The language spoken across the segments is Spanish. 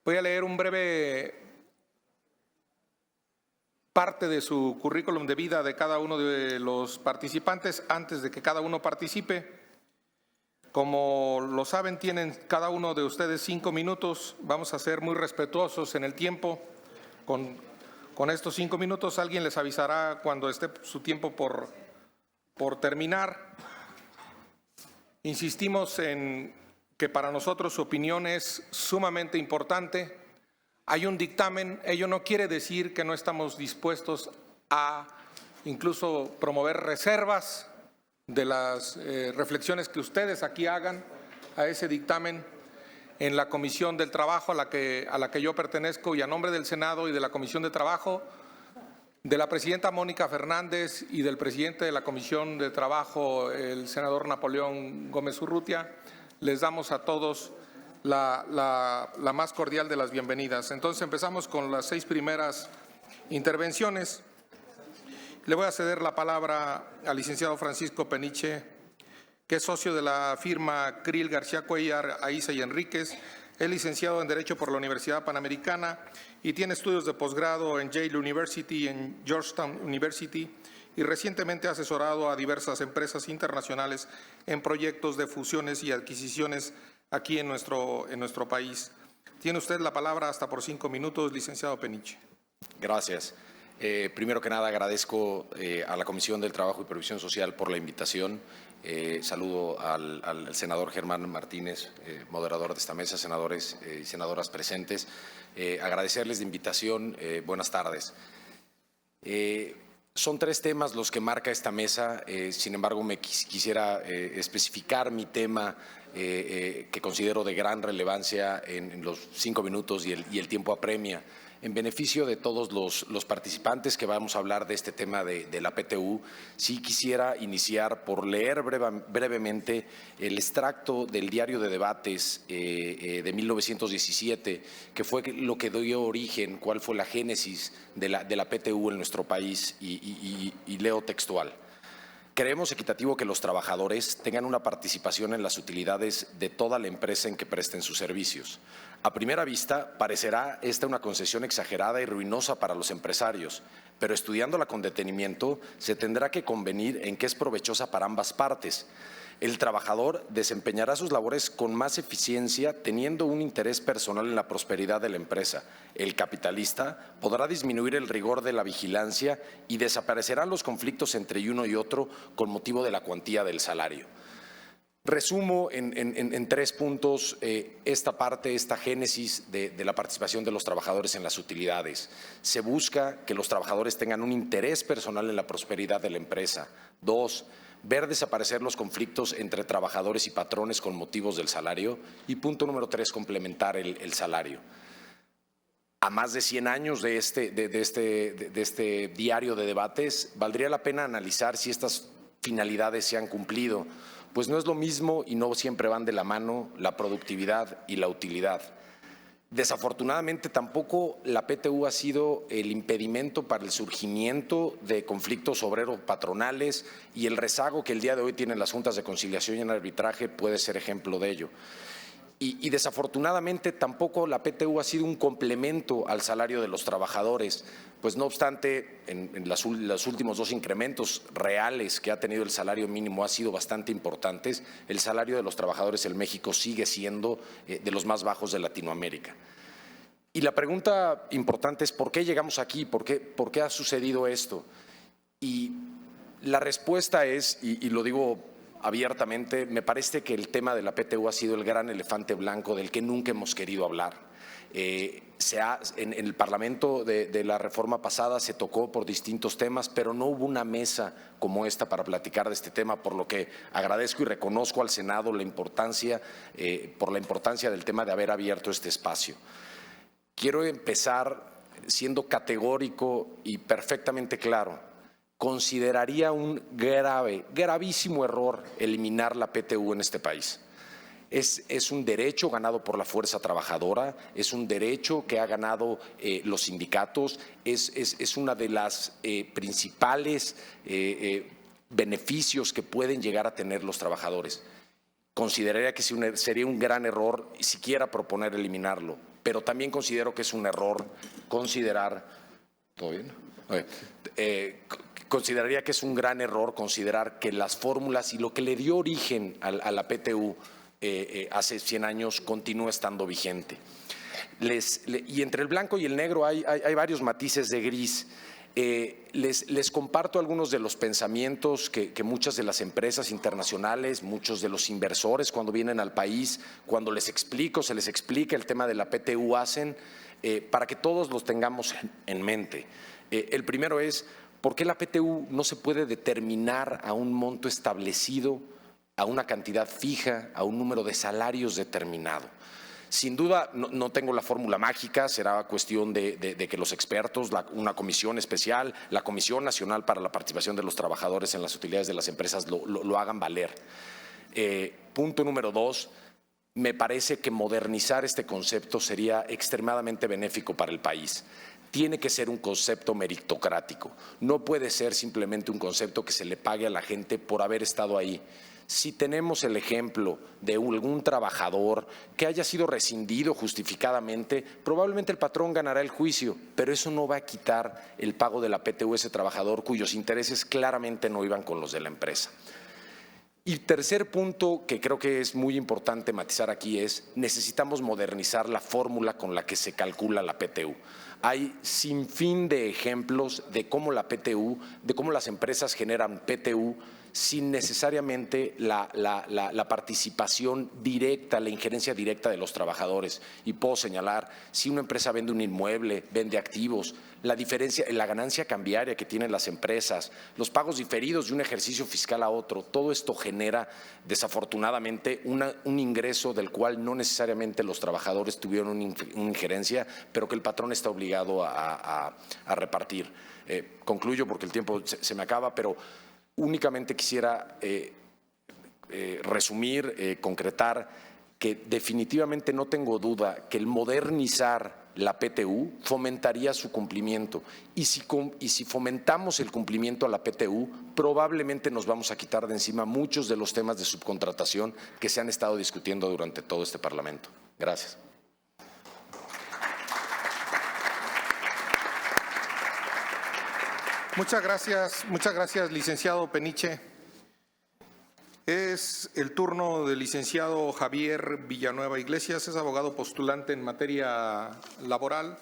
Voy a leer un breve parte de su currículum de vida de cada uno de los participantes antes de que cada uno participe. Como lo saben, tienen cada uno de ustedes 5 minutos. Vamos a ser muy respetuosos en el tiempo. Con estos 5 minutos alguien les avisará cuando esté su tiempo por terminar. Insistimos en que para nosotros su opinión es sumamente importante. Hay un dictamen, ello no quiere decir que no estamos dispuestos a incluso promover reservas de las reflexiones que ustedes aquí hagan a ese dictamen en la Comisión del Trabajo a la que yo pertenezco, y a nombre del Senado y de la Comisión de Trabajo, de la presidenta Mónica Fernández y del presidente de la Comisión de Trabajo, el senador Napoleón Gómez Urrutia, les damos a todos la más cordial de las bienvenidas. Entonces empezamos con las 6 primeras intervenciones. Le voy a ceder la palabra al licenciado Francisco Peniche, que es socio de la firma Krill García Cuellar, Aiza y Enríquez. Es licenciado en Derecho por la Universidad Panamericana y tiene estudios de posgrado en Yale University y en Georgetown University, y recientemente ha asesorado a diversas empresas internacionales en proyectos de fusiones y adquisiciones aquí en nuestro país. Tiene usted la palabra hasta por 5 minutos, licenciado Peniche. Gracias. Primero que nada, agradezco a la Comisión del Trabajo y Previsión Social por la invitación. Saludo al senador Germán Martínez, moderador de esta mesa, senadores y senadoras presentes. Agradecerles la invitación. Buenas tardes. Son 3 temas los que marca esta mesa. Sin embargo, me quisiera especificar mi tema que considero de gran relevancia en los 5 minutos y el tiempo apremia. En beneficio de todos los participantes que vamos a hablar de este tema de la PTU, sí quisiera iniciar por leer brevemente el extracto del diario de debates de 1917, que fue lo que dio origen, cuál fue la génesis de la PTU en nuestro país, y leo textual. Creemos equitativo que los trabajadores tengan una participación en las utilidades de toda la empresa en que presten sus servicios. A primera vista, parecerá esta una concesión exagerada y ruinosa para los empresarios, pero estudiándola con detenimiento, se tendrá que convenir en que es provechosa para ambas partes. El trabajador desempeñará sus labores con más eficiencia teniendo un interés personal en la prosperidad de la empresa. El capitalista podrá disminuir el rigor de la vigilancia y desaparecerán los conflictos entre uno y otro con motivo de la cuantía del salario. Resumo en 3 puntos esta génesis de la participación de los trabajadores en las utilidades. Se busca que los trabajadores tengan un interés personal en la prosperidad de la empresa. 2, ver desaparecer los conflictos entre trabajadores y patrones con motivos del salario. Y punto número 3, complementar el salario. A más de 100 años de este diario de debates, valdría la pena analizar si estas finalidades se han cumplido, pues no es lo mismo y no siempre van de la mano la productividad y la utilidad. Desafortunadamente, tampoco la PTU ha sido el impedimento para el surgimiento de conflictos obrero-patronales, y el rezago que el día de hoy tienen las juntas de conciliación y en arbitraje puede ser ejemplo de ello. Y desafortunadamente tampoco la PTU ha sido un complemento al salario de los trabajadores, pues no obstante en los últimos 2 incrementos reales que ha tenido el salario mínimo ha sido bastante importantes, el salario de los trabajadores en México sigue siendo de los más bajos de Latinoamérica. Y la pregunta importante es ¿por qué llegamos aquí? ¿Por qué ha sucedido esto? Y la respuesta es, y lo digo abiertamente, me parece que el tema de la PTU ha sido el gran elefante blanco del que nunca hemos querido hablar. En el Parlamento de la reforma pasada se tocó por distintos temas, pero no hubo una mesa como esta para platicar de este tema, por lo que agradezco y reconozco al Senado la importancia del tema de haber abierto este espacio. Quiero empezar siendo categórico y perfectamente claro. Consideraría un gravísimo error eliminar la PTU en este país. Es un derecho ganado por la fuerza trabajadora, es un derecho que ha ganado los sindicatos, es una de las principales beneficios que pueden llegar a tener los trabajadores. Consideraría que sería un gran error siquiera proponer eliminarlo. pero también considero que es un error considerar… ¿Todo bien? Consideraría que es un gran error considerar que las fórmulas y lo que le dio origen a la PTU hace 100 años continúa estando vigente. Y entre el blanco y el negro hay varios matices de gris. Les comparto algunos de los pensamientos que muchas de las empresas internacionales, muchos de los inversores cuando vienen al país, cuando se les explica el tema de la PTU hacen, para que todos los tengamos en mente. El primero es, ¿por qué la PTU no se puede determinar a un monto establecido, a una cantidad fija, a un número de salarios determinado? Sin duda, no tengo la fórmula mágica, será cuestión de que los expertos, una comisión especial, la Comisión Nacional para la Participación de los Trabajadores en las Utilidades de las Empresas lo hagan valer. Punto número 2, me parece que modernizar este concepto sería extremadamente benéfico para el país. Tiene que ser un concepto meritocrático, no puede ser simplemente un concepto que se le pague a la gente por haber estado ahí. Si tenemos el ejemplo de algún trabajador que haya sido rescindido justificadamente, probablemente el patrón ganará el juicio, pero eso no va a quitar el pago de la PTU a ese trabajador cuyos intereses claramente no iban con los de la empresa. Y tercer punto que creo que es muy importante matizar aquí es, necesitamos modernizar la fórmula con la que se calcula la PTU. Hay sinfín de ejemplos de cómo la PTU, de cómo las empresas generan PTU sin necesariamente la participación directa, la injerencia directa de los trabajadores. Y puedo señalar, si una empresa vende un inmueble, vende activos, la diferencia, la ganancia cambiaria que tienen las empresas, los pagos diferidos de un ejercicio fiscal a otro, todo esto genera desafortunadamente un ingreso del cual no necesariamente los trabajadores tuvieron una injerencia, pero que el patrón está obligado a repartir. Concluyo porque el tiempo se me acaba, pero únicamente quisiera resumir, concretar que definitivamente no tengo duda que el modernizar la PTU fomentaría su cumplimiento y si fomentamos el cumplimiento a la PTU probablemente nos vamos a quitar de encima muchos de los temas de subcontratación que se han estado discutiendo durante todo este Parlamento. Gracias. Muchas gracias, licenciado Peniche. Es el turno del licenciado Javier Villanueva Iglesias, es abogado postulante en materia laboral,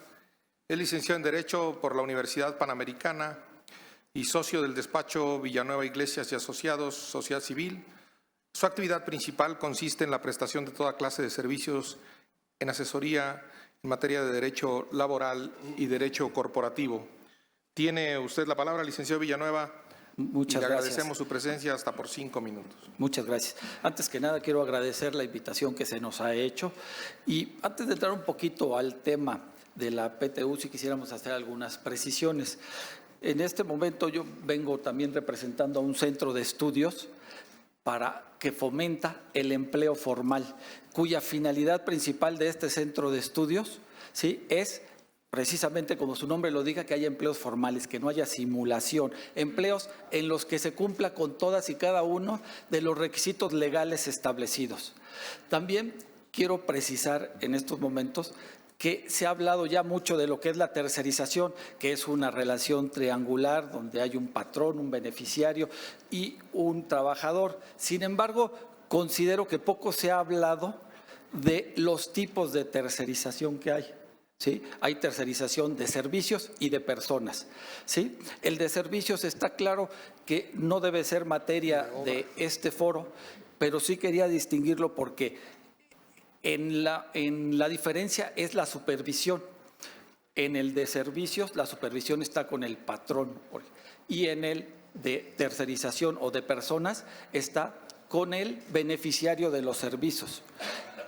es licenciado en Derecho por la Universidad Panamericana y socio del despacho Villanueva Iglesias y Asociados, Sociedad Civil. Su actividad principal consiste en la prestación de toda clase de servicios en asesoría en materia de derecho laboral y derecho corporativo. Tiene usted la palabra, licenciado Villanueva. Muchas y le gracias. agradecemos su presencia hasta por 5 minutos. Muchas gracias. Antes que nada quiero agradecer la invitación que se nos ha hecho y antes de entrar un poquito al tema de la PTU, si quisiéramos hacer algunas precisiones. En este momento yo vengo también representando a un centro de estudios que fomenta el empleo formal, cuya finalidad principal de este centro de estudios, ¿sí?, es precisamente como su nombre lo diga, que haya empleos formales, que no haya simulación, empleos en los que se cumpla con todas y cada uno de los requisitos legales establecidos. También quiero precisar en estos momentos que se ha hablado ya mucho de lo que es la tercerización, que es una relación triangular donde hay un patrón, un beneficiario y un trabajador. Sin embargo, considero que poco se ha hablado de los tipos de tercerización que hay. ¿Sí? Hay tercerización de servicios y de personas. ¿Sí? El de servicios está claro que no debe ser materia de este foro, pero sí quería distinguirlo porque en la diferencia es la supervisión. En el de servicios la supervisión está con el patrón y en el de tercerización o de personas está con el beneficiario de los servicios.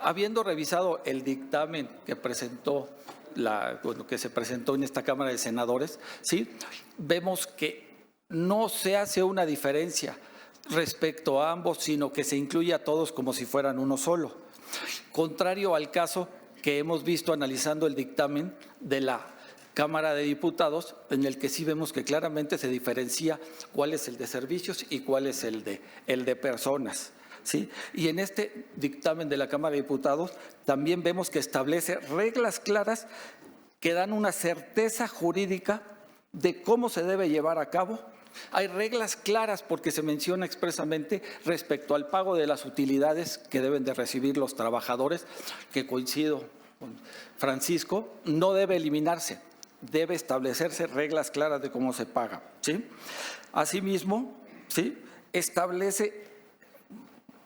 Habiendo revisado el dictamen que se presentó en esta Cámara de Senadores, ¿sí?, vemos que no se hace una diferencia respecto a ambos, sino que se incluye a todos como si fueran uno solo. Contrario al caso que hemos visto analizando el dictamen de la Cámara de Diputados, en el que sí vemos que claramente se diferencia cuál es el de servicios y cuál es el de personas. ¿sí? Y en este dictamen de la Cámara de Diputados también vemos que establece reglas claras que dan una certeza jurídica de cómo se debe llevar a cabo. Hay reglas claras porque se menciona expresamente respecto al pago de las utilidades que deben de recibir los trabajadores, que coincido con Francisco, no debe eliminarse, debe establecerse reglas claras de cómo se paga, ¿sí? Asimismo, ¿sí?, establece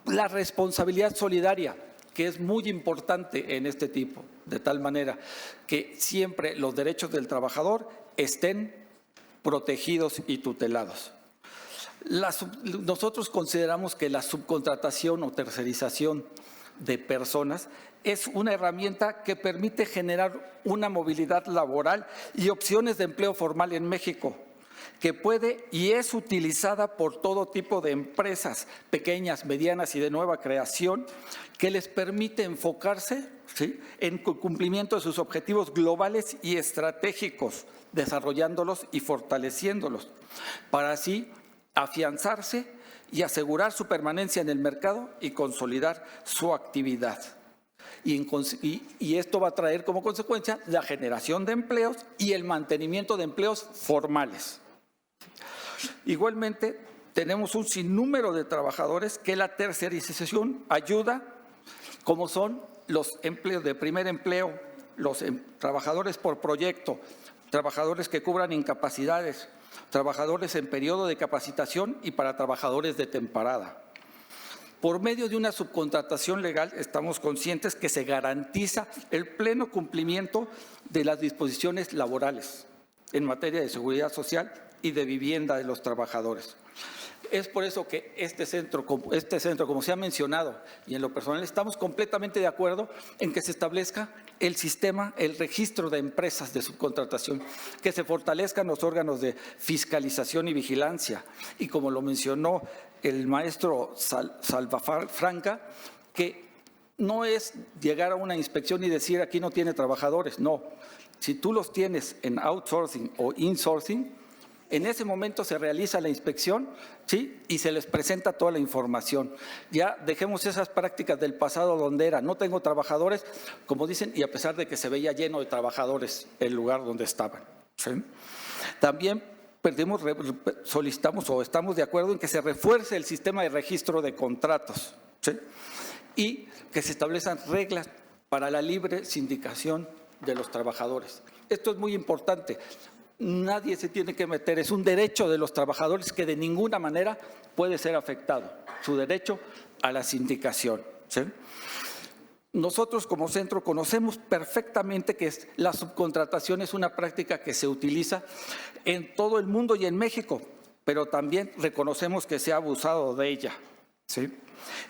la responsabilidad solidaria, que es muy importante en este tipo, de tal manera que siempre los derechos del trabajador estén protegidos y tutelados. Nosotros consideramos que la subcontratación o tercerización de personas es una herramienta que permite generar una movilidad laboral y opciones de empleo formal en México, que puede y es utilizada por todo tipo de empresas pequeñas, medianas y de nueva creación, que les permite enfocarse, ¿sí?, en cumplimiento de sus objetivos globales y estratégicos, desarrollándolos y fortaleciéndolos, para así afianzarse y asegurar su permanencia en el mercado y consolidar su actividad. Y esto va a traer como consecuencia la generación de empleos y el mantenimiento de empleos formales. Igualmente, tenemos un sinnúmero de trabajadores que la tercerización ayuda, como son los empleos de primer empleo, los trabajadores por proyecto, trabajadores que cubran incapacidades, trabajadores en periodo de capacitación y para trabajadores de temporada. Por medio de una subcontratación legal, estamos conscientes que se garantiza el pleno cumplimiento de las disposiciones laborales en materia de seguridad social y de vivienda de los trabajadores. Es por eso que este centro, como se ha mencionado, y en lo personal estamos completamente de acuerdo en que se establezca el sistema, el registro de empresas de subcontratación, que se fortalezcan los órganos de fiscalización y vigilancia. Y como lo mencionó el maestro Salvafranca, que no es llegar a una inspección y decir aquí no tiene trabajadores, no. Si tú los tienes en outsourcing o insourcing, en ese momento se realiza la inspección, ¿sí?, y se les presenta toda la información. Ya dejemos esas prácticas del pasado donde era, no tengo trabajadores, como dicen, y a pesar de que se veía lleno de trabajadores el lugar donde estaban, ¿sí? También solicitamos o estamos de acuerdo en que se refuerce el sistema de registro de contratos, ¿sí?, y que se establezcan reglas para la libre sindicación de los trabajadores. Esto es muy importante. Nadie se tiene que meter, es un derecho de los trabajadores que de ninguna manera puede ser afectado, su derecho a la sindicación, ¿sí? Nosotros como centro conocemos perfectamente que la subcontratación es una práctica que se utiliza en todo el mundo y en México, pero también reconocemos que se ha abusado de ella, ¿sí?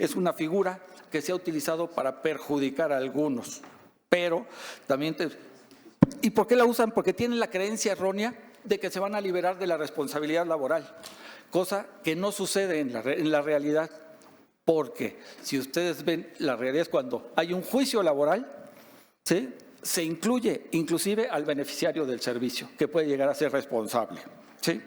Es una figura que se ha utilizado para perjudicar a algunos, pero también ¿y por qué la usan? Porque tienen la creencia errónea de que se van a liberar de la responsabilidad laboral, cosa que no sucede en la realidad, porque si ustedes ven, la realidad es cuando hay un juicio laboral, ¿sí?, se incluye inclusive al beneficiario del servicio, que puede llegar a ser responsable, ¿sí?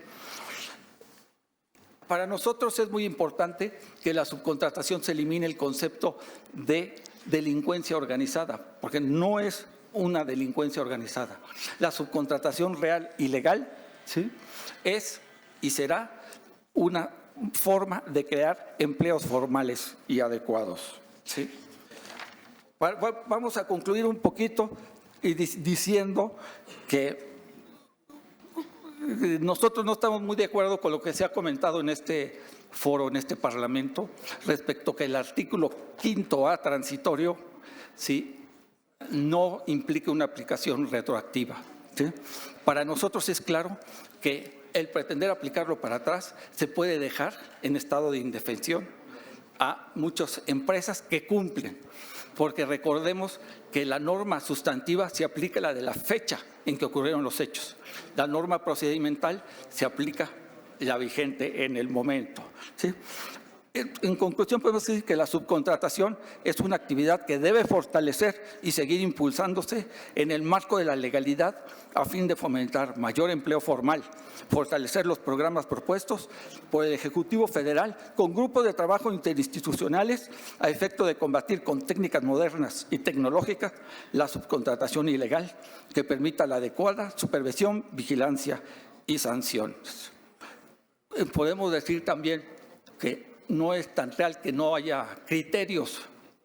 Para nosotros es muy importante que la subcontratación se elimine el concepto de delincuencia organizada, porque no es una delincuencia organizada. La subcontratación real y legal, ¿sí?, es y será una forma de crear empleos formales y adecuados, ¿sí? Vamos a concluir un poquito y diciendo que nosotros no estamos muy de acuerdo con lo que se ha comentado en este foro, en este Parlamento, respecto que el artículo 5A transitorio, ¿sí?, no implica una aplicación retroactiva, ¿sí? Para nosotros es claro que el pretender aplicarlo para atrás se puede dejar en estado de indefensión a muchas empresas que cumplen, porque recordemos que la norma sustantiva se aplica la de la fecha en que ocurrieron los hechos. La norma procedimental se aplica la vigente en el momento, ¿sí? En conclusión, podemos decir que la subcontratación es una actividad que debe fortalecer y seguir impulsándose en el marco de la legalidad a fin de fomentar mayor empleo formal, fortalecer los programas propuestos por el Ejecutivo Federal con grupos de trabajo interinstitucionales a efecto de combatir con técnicas modernas y tecnológicas la subcontratación ilegal que permita la adecuada supervisión, vigilancia y sanciones. Podemos decir también que no es tan real que no haya criterios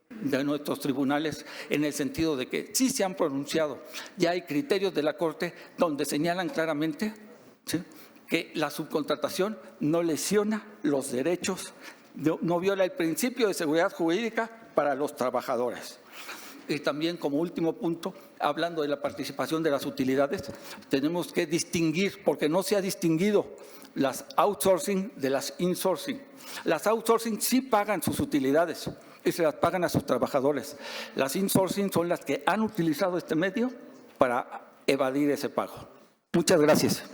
de nuestros tribunales en el sentido de que sí se han pronunciado. Ya hay criterios de la Corte donde señalan claramente, ¿sí?, que la subcontratación no lesiona los derechos, no viola el principio de seguridad jurídica para los trabajadores. Y también, como último punto, hablando de la participación de las utilidades, tenemos que distinguir, porque no se ha distinguido las outsourcing de las insourcing. Las outsourcing sí pagan sus utilidades y se las pagan a sus trabajadores. Las insourcing son las que han utilizado este medio para evadir ese pago. Muchas gracias.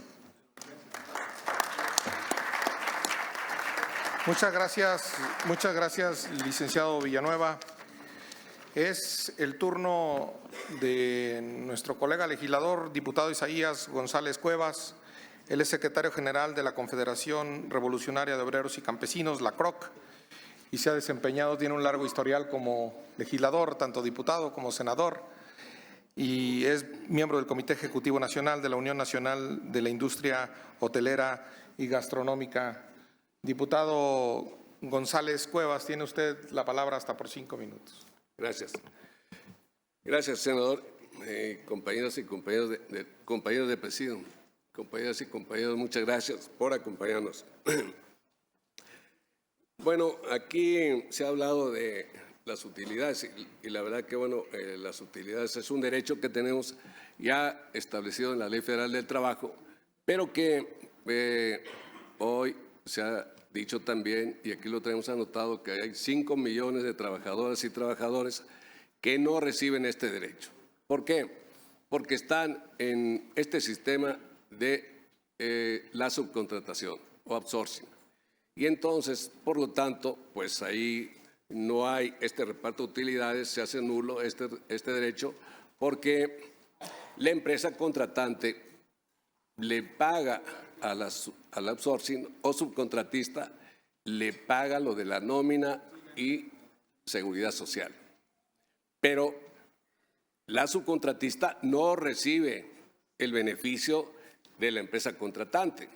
Muchas gracias, licenciado Villanueva. Es el turno de nuestro colega legislador, diputado Isaías González Cuevas. Él es secretario general de la Confederación Revolucionaria de Obreros y Campesinos, la CROC, y se ha desempeñado, tiene un largo historial como legislador, tanto diputado como senador, y es miembro del Comité Ejecutivo Nacional de la Unión Nacional de la Industria Hotelera y Gastronómica. Diputado González Cuevas, tiene usted la palabra hasta por 5 minutos. Gracias. Gracias, senador. Compañeras y compañeros de presidio, compañeras y compañeros, muchas gracias por acompañarnos. Bueno, aquí se ha hablado de las utilidades y la verdad que, bueno, las utilidades es un derecho que tenemos ya establecido en la Ley Federal del Trabajo, pero que hoy se ha dicho también, y aquí lo tenemos anotado, que hay 5 millones de trabajadoras y trabajadores que no reciben este derecho. ¿Por qué? Porque están en este sistema de la subcontratación o outsourcing. Y entonces, por lo tanto, pues ahí no hay este reparto de utilidades, se hace nulo este derecho, porque la empresa contratante le paga al outsourcing o subcontratista, le paga lo de la nómina y seguridad social. Pero la subcontratista no recibe el beneficio de la empresa contratante.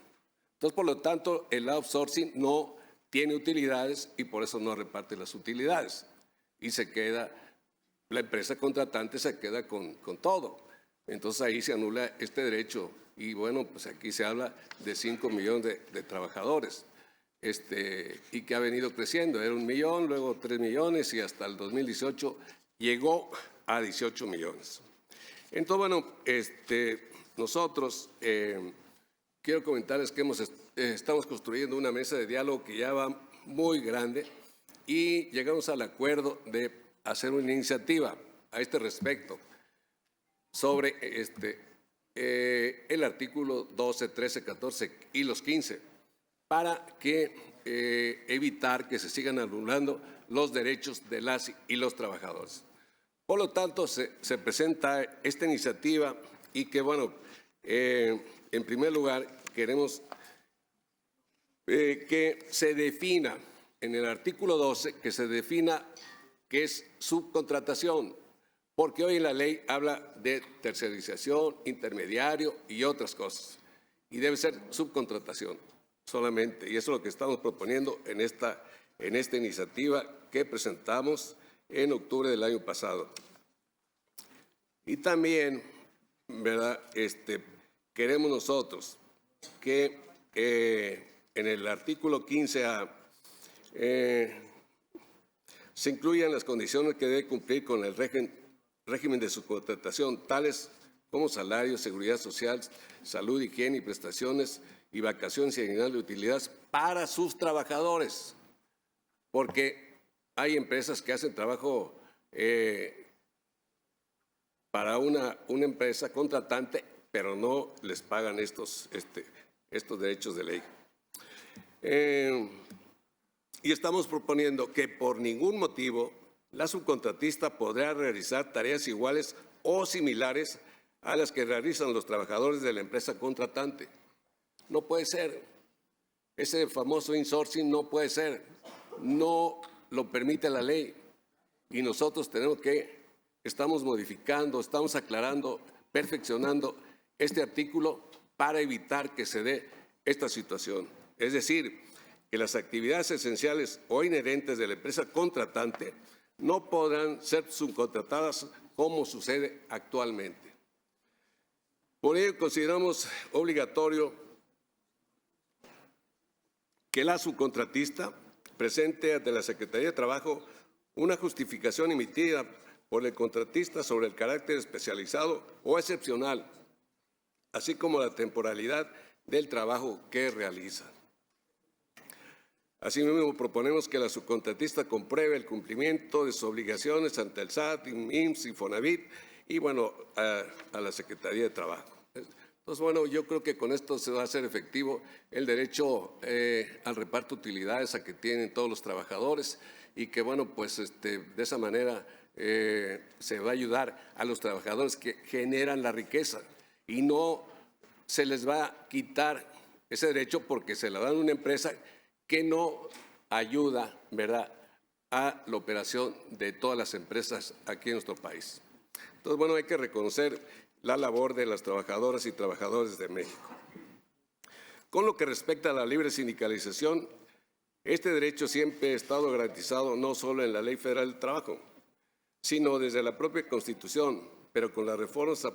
Entonces, por lo tanto, el outsourcing no tiene utilidades y por eso no reparte las utilidades. Y se queda, la empresa contratante se queda con todo. Entonces, ahí se anula este derecho. Y bueno, pues aquí se habla de 5 millones de trabajadores y que ha venido creciendo. Era 1 millón, luego 3 millones y hasta el 2018 llegó a 18 millones. Entonces, bueno, nosotros quiero comentarles que estamos construyendo una mesa de diálogo que ya va muy grande y llegamos al acuerdo de hacer una iniciativa a este respecto sobre el artículo 12, 13, 14 y los 15 para que evitar que se sigan anulando los derechos de las y los trabajadores. Por lo tanto, se presenta esta iniciativa y que, bueno, en primer lugar, queremos que se defina en el artículo 12, que se defina qué es subcontratación, porque hoy en la ley habla de tercerización, intermediario y otras cosas, y debe ser subcontratación solamente, y eso es lo que estamos proponiendo en esta iniciativa que presentamos en octubre del año pasado. Y también, ¿verdad?, queremos nosotros que en el artículo 15A se incluyan las condiciones que debe cumplir con el régimen de subcontratación, tales como salario, seguridad social, salud, higiene y prestaciones y vacaciones y aguinaldo de utilidades para sus trabajadores, porque hay empresas que hacen trabajo para una empresa contratante, pero no les pagan estos derechos de ley. Y estamos proponiendo que por ningún motivo la subcontratista podrá realizar tareas iguales o similares a las que realizan los trabajadores de la empresa contratante. No puede ser. Ese famoso insourcing no puede ser. No lo permite la ley. Y nosotros estamos modificando, estamos aclarando, perfeccionando este artículo para evitar que se dé esta situación. Es decir, que las actividades esenciales o inherentes de la empresa contratante no podrán ser subcontratadas como sucede actualmente. Por ello, consideramos obligatorio que la subcontratista presente ante la Secretaría de Trabajo una justificación emitida por el contratista sobre el carácter especializado o excepcional, así como la temporalidad del trabajo que realiza. Asimismo, proponemos que la subcontratista compruebe el cumplimiento de sus obligaciones ante el SAT, IMSS, Infonavit y, bueno, a la Secretaría de Trabajo. Entonces, bueno, yo creo que con esto se va a hacer efectivo el derecho al reparto de utilidades a que tienen todos los trabajadores y que, bueno, pues de esa manera se va a ayudar a los trabajadores que generan la riqueza y no se les va a quitar ese derecho porque se la dan a una empresa que no ayuda, ¿verdad?, a la operación de todas las empresas aquí en nuestro país. Entonces, bueno, hay que reconocer la labor de las trabajadoras y trabajadores de México. Con lo que respecta a la libre sindicalización, este derecho siempre ha estado garantizado no solo en la Ley Federal del Trabajo, sino desde la propia Constitución, pero con las reformas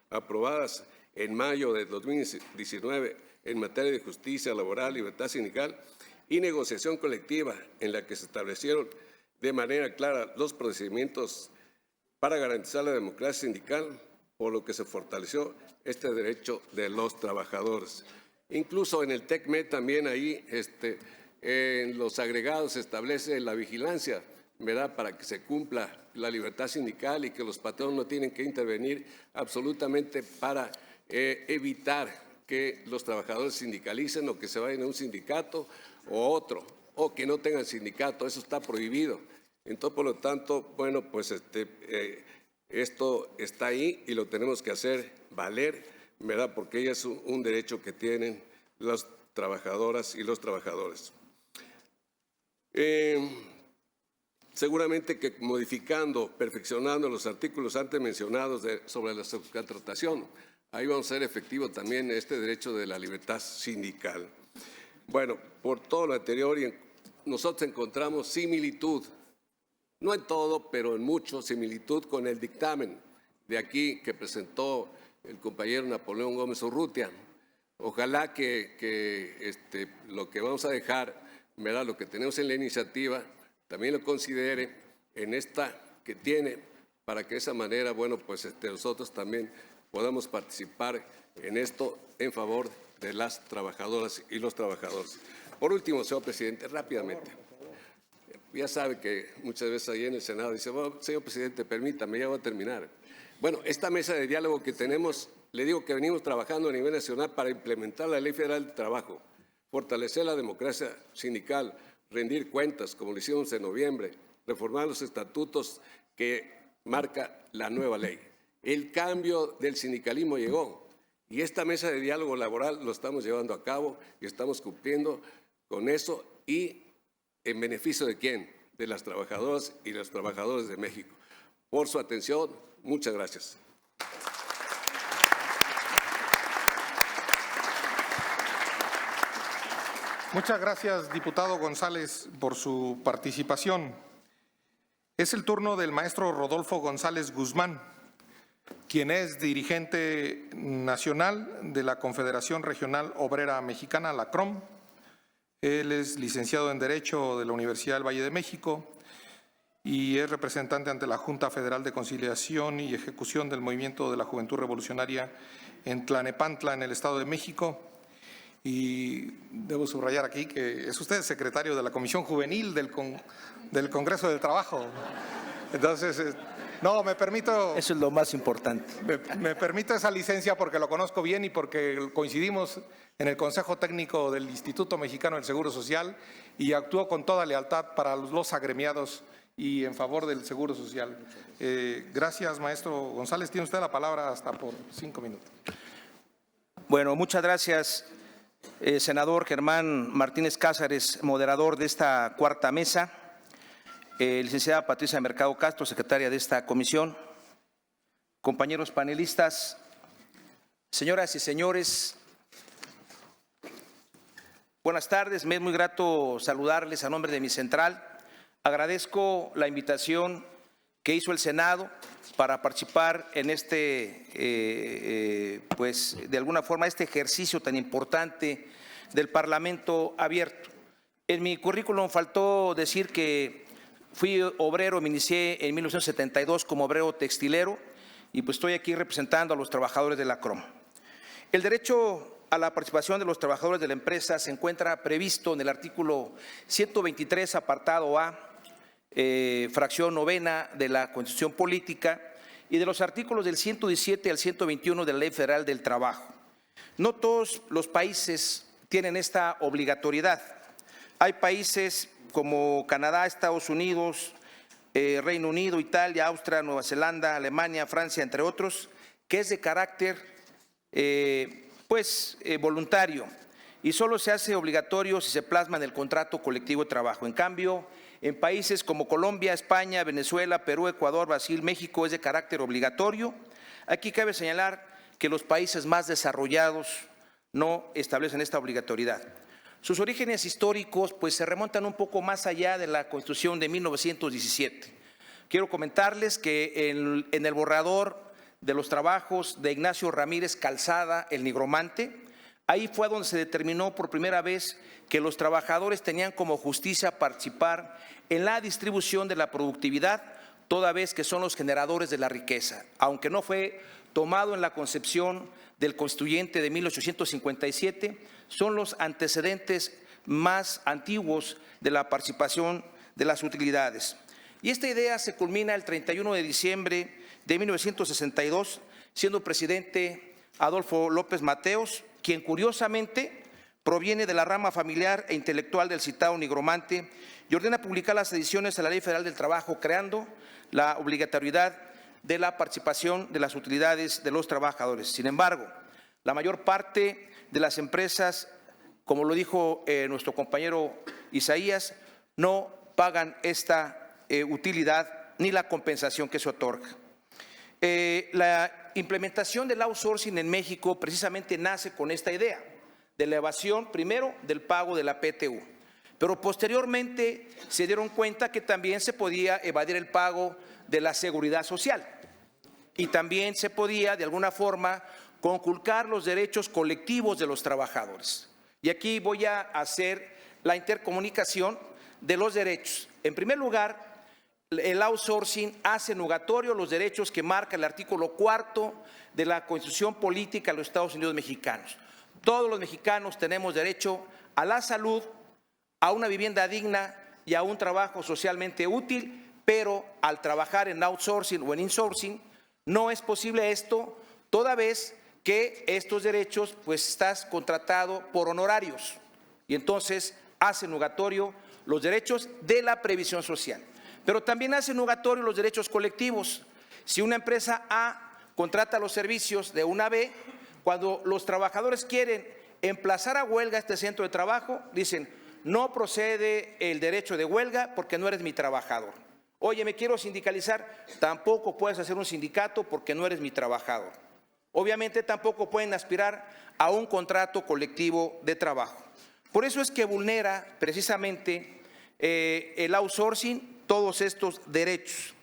aprobadas en mayo de 2019 en materia de justicia laboral, libertad sindical y negociación colectiva, en la que se establecieron de manera clara los procedimientos para garantizar la democracia sindical, por lo que se fortaleció este derecho de los trabajadores. Incluso en el TECMED también ahí en los agregados se establece la vigilancia, ¿verdad?, para que se cumpla la libertad sindical y que los patronos no tienen que intervenir absolutamente para evitar que los trabajadores sindicalicen o que se vayan a un sindicato o otro, o que no tengan sindicato. Eso está prohibido. Entonces, por lo tanto, bueno, pues esto está ahí y lo tenemos que hacer valer, ¿verdad?, porque es un derecho que tienen las trabajadoras y los trabajadores. Seguramente que modificando, perfeccionando los artículos antes mencionados sobre la subcontratación, ahí vamos a hacer efectivo también este derecho de la libertad sindical. Bueno, por todo lo anterior, nosotros encontramos similitud, no en todo, pero en mucho, similitud con el dictamen de aquí que presentó el compañero Napoleón Gómez Urrutia. Ojalá que lo que vamos a dejar, ¿verdad?, lo que tenemos en la iniciativa, también lo considere en esta que tiene, para que de esa manera, bueno, pues nosotros también podamos participar en esto en favor de las trabajadoras y los trabajadores. Por último, señor presidente, rápidamente. Ya sabe que muchas veces ahí en el Senado dice, bueno, señor presidente, permítame, ya voy a terminar. Bueno, esta mesa de diálogo que tenemos, le digo que venimos trabajando a nivel nacional para implementar la Ley Federal del Trabajo, fortalecer la democracia sindical, rendir cuentas, como lo hicimos en noviembre, reformar los estatutos que marca la nueva ley. El cambio del sindicalismo llegó y esta mesa de diálogo laboral lo estamos llevando a cabo y estamos cumpliendo con eso y en beneficio de ¿quién? De las trabajadoras y los trabajadores de México. Por su atención, muchas gracias. Muchas gracias, diputado González, por su participación. Es el turno del maestro Rodolfo González Guzmán, quien es dirigente nacional de la Confederación Regional Obrera Mexicana, la CROM. Él es licenciado en Derecho de la Universidad del Valle de México y es representante ante la Junta Federal de Conciliación y Ejecución del Movimiento de la Juventud Revolucionaria en Tlanepantla, en el Estado de México. Y debo subrayar aquí que es usted secretario de la Comisión Juvenil del Congreso del Trabajo. Entonces, No, me permito, Eso es lo más importante. me permito esa licencia porque lo conozco bien y porque coincidimos en el Consejo Técnico del Instituto Mexicano del Seguro Social y actúo con toda lealtad para los agremiados y en favor del Seguro Social. Gracias, maestro González. Tiene usted la palabra hasta por 5 minutos. Bueno, muchas gracias, senador Germán Martínez Cázares, moderador de esta cuarta mesa. Licenciada Patricia Mercado Castro, secretaria de esta comisión. Compañeros panelistas, señoras y señores, buenas tardes. Me es muy grato saludarles a nombre de mi central. Agradezco la invitación que hizo el Senado para participar en pues de alguna forma, este ejercicio tan importante del Parlamento abierto. En mi currículum faltó decir que fui obrero, me inicié en 1972 como obrero textilero y pues estoy aquí representando a los trabajadores de la CROM. El derecho a la participación de los trabajadores de la empresa se encuentra previsto en el artículo 123, apartado A, fracción novena de la Constitución Política y de los artículos del 117 al 121 de la Ley Federal del Trabajo. No todos los países tienen esta obligatoriedad. Hay países como Canadá, Estados Unidos, Reino Unido, Italia, Austria, Nueva Zelanda, Alemania, Francia, entre otros, que es de carácter voluntario y solo se hace obligatorio si se plasma en el contrato colectivo de trabajo. En cambio, en países como Colombia, España, Venezuela, Perú, Ecuador, Brasil, México es de carácter obligatorio. Aquí cabe señalar que los países más desarrollados no establecen esta obligatoriedad. Sus orígenes históricos pues se remontan un poco más allá de la Constitución de 1917. Quiero comentarles que en el borrador de los trabajos de Ignacio Ramírez Calzada, el nigromante, ahí fue donde se determinó por primera vez que los trabajadores tenían como justicia participar en la distribución de la productividad, toda vez que son los generadores de la riqueza, aunque no fue tomado en la concepción del Constituyente de 1857, son los antecedentes más antiguos de la participación de las utilidades. Y esta idea se culmina el 31 de diciembre de 1962, siendo presidente Adolfo López Mateos, quien curiosamente proviene de la rama familiar e intelectual del citado nigromante y ordena publicar las ediciones de la Ley Federal del Trabajo, creando la obligatoriedad de la participación de las utilidades de los trabajadores. Sin embargo, la mayor parte de las empresas, como lo dijo nuestro compañero Isaías, no pagan esta utilidad ni la compensación que se otorga. La implementación del outsourcing en México precisamente nace con esta idea de la evasión, primero, del pago de la PTU, pero posteriormente se dieron cuenta que también se podía evadir el pago de la seguridad social y también se podía, de alguna forma, conculcar los derechos colectivos de los trabajadores. Y aquí voy a hacer la intercomunicación de los derechos. En primer lugar, el outsourcing hace nugatorio los derechos que marca el artículo 4 de la Constitución Política de los Estados Unidos Mexicanos. Todos los mexicanos tenemos derecho a la salud, a una vivienda digna y a un trabajo socialmente útil, pero al trabajar en outsourcing o en insourcing no es posible esto, toda vez que estos derechos pues estás contratado por honorarios y entonces hace nugatorio los derechos de la previsión social. Pero también hace nugatorio los derechos colectivos. Si una empresa A contrata los servicios de una B, cuando los trabajadores quieren emplazar a huelga este centro de trabajo, dicen, no procede el derecho de huelga porque no eres mi trabajador. Oye, me quiero sindicalizar, tampoco puedes hacer un sindicato porque no eres mi trabajador. Obviamente tampoco pueden aspirar a un contrato colectivo de trabajo. Por eso es que vulnera precisamente el outsourcing todos estos derechos.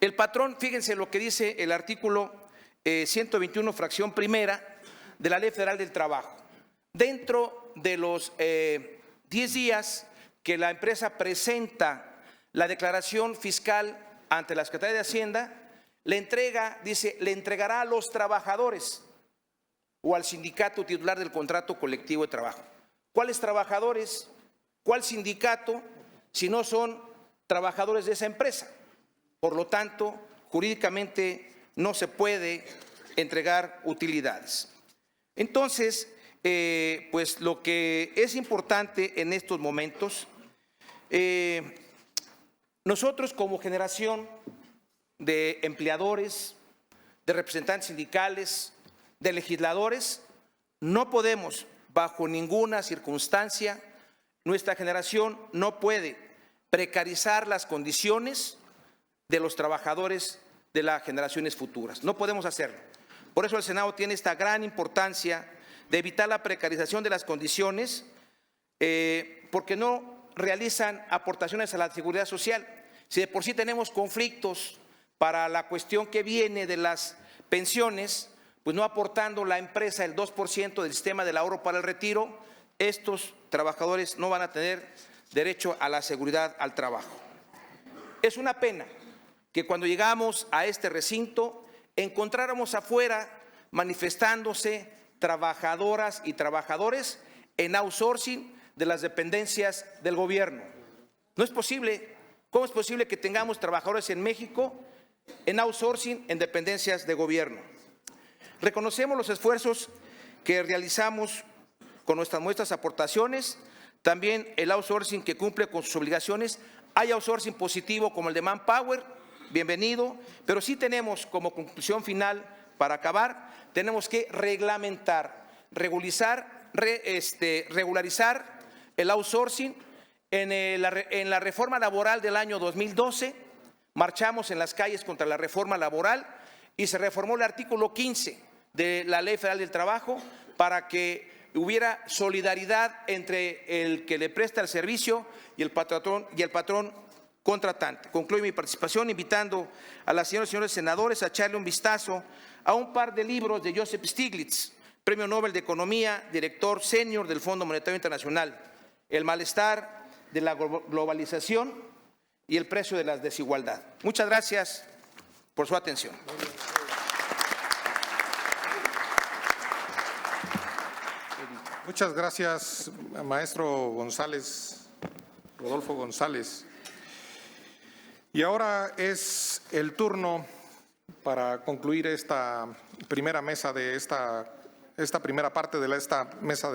El patrón, fíjense lo que dice el artículo 121, fracción primera de la Ley Federal del Trabajo. Dentro de los 10 días que la empresa presenta la declaración fiscal ante la Secretaría de Hacienda, le entrega, dice, le entregará a los trabajadores o al sindicato titular del contrato colectivo de trabajo. ¿Cuáles trabajadores? ¿Cuál sindicato? Si no son trabajadores de esa empresa. Por lo tanto, jurídicamente no se puede entregar utilidades. Entonces, pues lo que es importante en estos momentos, nosotros como generación de empleadores, de representantes sindicales, de legisladores, no podemos, bajo ninguna circunstancia, nuestra generación no puede precarizar las condiciones de los trabajadores de las generaciones futuras. No podemos hacerlo. Por eso el Senado tiene esta gran importancia de evitar la precarización de las condiciones, porque no realizan aportaciones a la seguridad social. Si de por sí tenemos conflictos para la cuestión que viene de las pensiones, pues no aportando la empresa el 2% del sistema del ahorro para el retiro, estos trabajadores no van a tener derecho a la seguridad al trabajo. Es una pena que cuando llegamos a este recinto encontráramos afuera manifestándose trabajadoras y trabajadores en outsourcing de las dependencias del gobierno. No es posible. ¿Cómo es posible que tengamos trabajadores en México en outsourcing en dependencias de gobierno? Reconocemos los esfuerzos que realizamos con nuestras aportaciones, también el outsourcing que cumple con sus obligaciones. Hay outsourcing positivo como el de Manpower, bienvenido, pero sí tenemos como conclusión final, para acabar, tenemos que reglamentar, regularizar el outsourcing. En la reforma laboral del año 2012, marchamos en las calles contra la reforma laboral y se reformó el artículo 15 de la Ley Federal del Trabajo para que hubiera solidaridad entre el que le presta el servicio y el patrón contratante. Concluyo mi participación invitando a las señoras y señores senadores a echarle un vistazo a un par de libros de Joseph Stiglitz, Premio Nobel de Economía, director senior del Fondo Monetario Internacional, El malestar de la globalización y el precio de la desigualdad. Muchas gracias por su atención. Muchas gracias, maestro González, Rodolfo González. Y ahora es el turno para concluir esta primera mesa de esta primera parte de esta mesa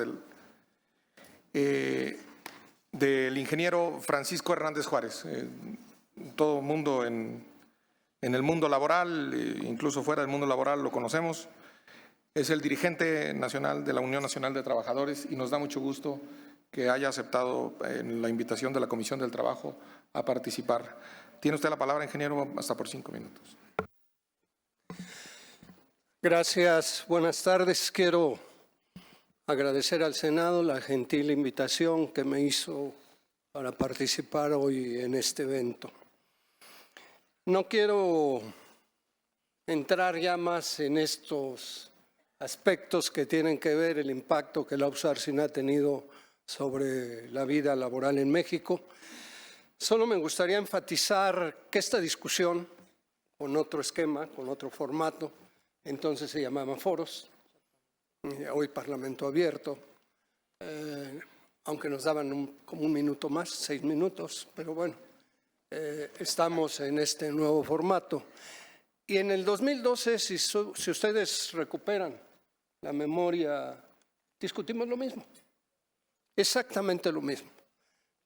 del ingeniero Francisco Hernández Juárez. Todo el mundo en el mundo laboral, incluso fuera del mundo laboral, lo conocemos. Es el dirigente nacional de la Unión Nacional de Trabajadores y nos da mucho gusto que haya aceptado la invitación de la Comisión del Trabajo a participar. Tiene usted la palabra, ingeniero, hasta por 5 minutos. Gracias, buenas tardes. Quiero agradecer al Senado la gentil invitación que me hizo para participar hoy en este evento. No quiero entrar ya más en estos aspectos que tienen que ver el impacto que el outsourcing ha tenido sobre la vida laboral en México. Solo me gustaría enfatizar que esta discusión, con otro esquema, con otro formato, entonces se llamaban foros, hoy Parlamento Abierto, aunque nos daban como un minuto más, 6 minutos, pero bueno, estamos en este nuevo formato. Y en el 2012, si ustedes recuperan la memoria, discutimos lo mismo, exactamente lo mismo,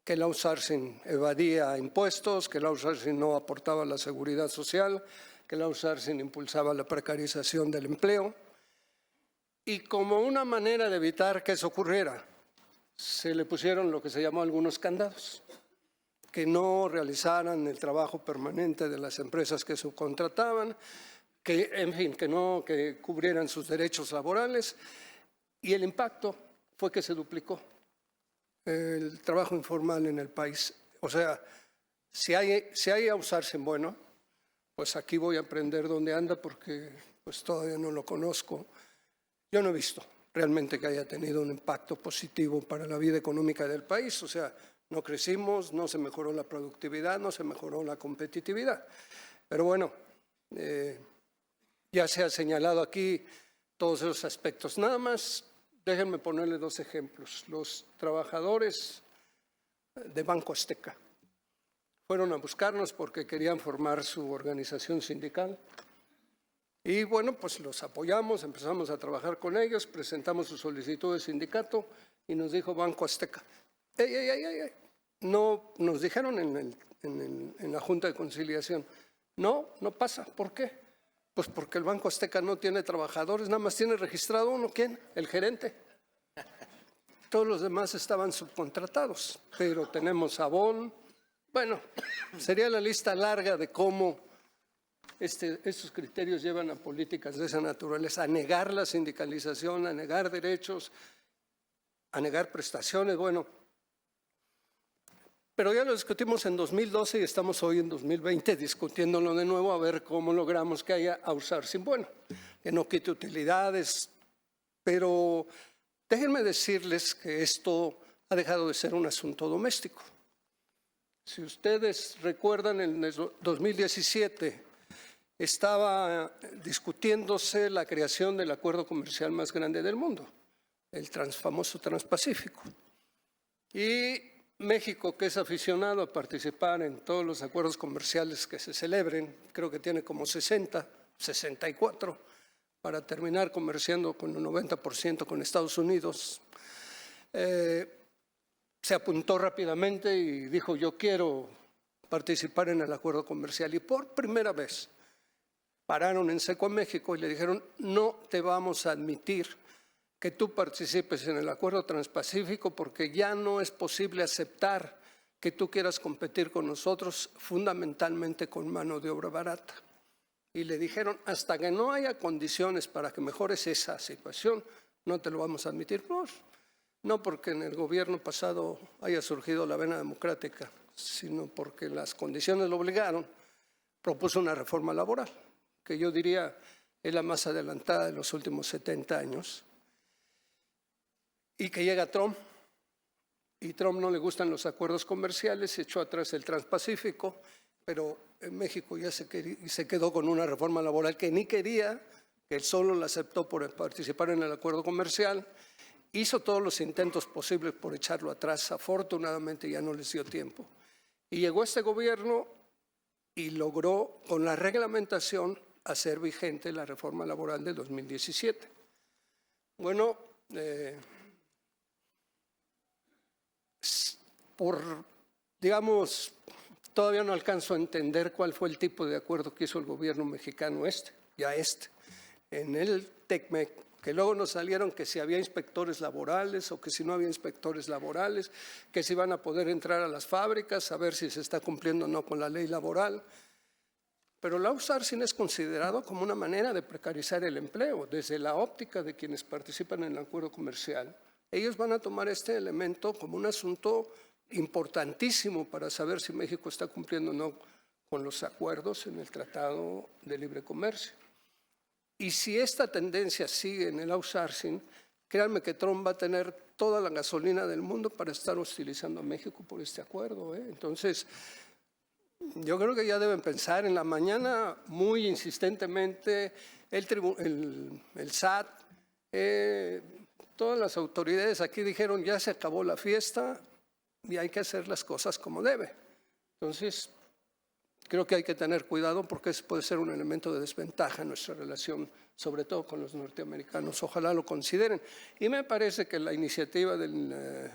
que el outsourcing evadía impuestos, que el outsourcing no aportaba la seguridad social, que el outsourcing impulsaba la precarización del empleo. Y como una manera de evitar que eso ocurriera, se le pusieron lo que se llamó algunos candados, que no realizaran el trabajo permanente de las empresas que subcontrataban, que, en fin, que cubrieran sus derechos laborales, y el impacto fue que se duplicó el trabajo informal en el país. O sea, si hay outsourcing bueno, pues aquí voy a aprender dónde anda porque pues todavía no lo conozco. Yo no he visto realmente que haya tenido un impacto positivo para la vida económica del país. O sea, no crecimos, no se mejoró la productividad, no se mejoró la competitividad. Pero bueno, ya se ha señalado aquí todos esos aspectos. Nada más, déjenme ponerle 2 ejemplos. Los trabajadores de Banco Azteca fueron a buscarnos porque querían formar su organización sindical. Y bueno, pues los apoyamos, empezamos a trabajar con ellos, presentamos su solicitud de sindicato y nos dijo Banco Azteca. ¡Ey! No, nos dijeron en la Junta de Conciliación, no pasa. ¿Por qué? Pues porque el Banco Azteca no tiene trabajadores, nada más tiene registrado uno. ¿Quién? El gerente. Todos los demás estaban subcontratados, pero tenemos Avon. Bueno, sería la lista larga de cómo estos criterios llevan a políticas de esa naturaleza, a negar la sindicalización, a negar derechos, a negar prestaciones. Bueno, pero ya lo discutimos en 2012 y estamos hoy en 2020 discutiéndolo de nuevo a ver cómo logramos que haya outsourcing. Bueno, que no quite utilidades, pero déjenme decirles que esto ha dejado de ser un asunto doméstico. Si ustedes recuerdan, en el 2017 estaba discutiéndose la creación del acuerdo comercial más grande del mundo, el famoso Transpacífico. Y México, que es aficionado a participar en todos los acuerdos comerciales que se celebren, creo que tiene como 60, 64, para terminar comerciando con un 90% con Estados Unidos, se apuntó rápidamente y dijo, yo quiero participar en el acuerdo comercial. Y por primera vez pararon en seco a México y le dijeron, no te vamos a admitir que tú participes en el acuerdo transpacífico porque ya no es posible aceptar que tú quieras competir con nosotros fundamentalmente con mano de obra barata. Y le dijeron, hasta que no haya condiciones para que mejores esa situación, no te lo vamos a admitir. Pues, no porque en el gobierno pasado haya surgido la vena democrática, sino porque las condiciones lo obligaron, propuso una reforma laboral, que yo diría es la más adelantada de los últimos 70 años, y que llega Trump, y Trump no le gustan los acuerdos comerciales, se echó atrás el Transpacífico, pero en México ya se quedó con una reforma laboral que ni quería, que él solo la aceptó por participar en el acuerdo comercial, hizo todos los intentos posibles por echarlo atrás, afortunadamente ya no les dio tiempo. Y llegó este gobierno y logró con la reglamentación hacer vigente la reforma laboral de 2017. Bueno, digamos, todavía no alcanzo a entender cuál fue el tipo de acuerdo que hizo el gobierno mexicano en el TECMEC, que luego nos salieron que si había inspectores laborales o que si no había inspectores laborales, que si van a poder entrar a las fábricas a ver si se está cumpliendo o no con la ley laboral. Pero el outsourcing es considerado como una manera de precarizar el empleo. Desde la óptica de quienes participan en el acuerdo comercial, ellos van a tomar este elemento como un asunto importantísimo para saber si México está cumpliendo o no con los acuerdos en el Tratado de Libre Comercio. Y si esta tendencia sigue en el outsourcing, créanme que Trump va a tener toda la gasolina del mundo para estar hostilizando a México por este acuerdo. Entonces, yo creo que ya deben pensar en la mañana muy insistentemente el SAT, todas las autoridades aquí dijeron ya se acabó la fiesta y hay que hacer las cosas como debe. Entonces, creo que hay que tener cuidado porque eso puede ser un elemento de desventaja en nuestra relación, sobre todo con los norteamericanos. Ojalá lo consideren. Y me parece que la iniciativa del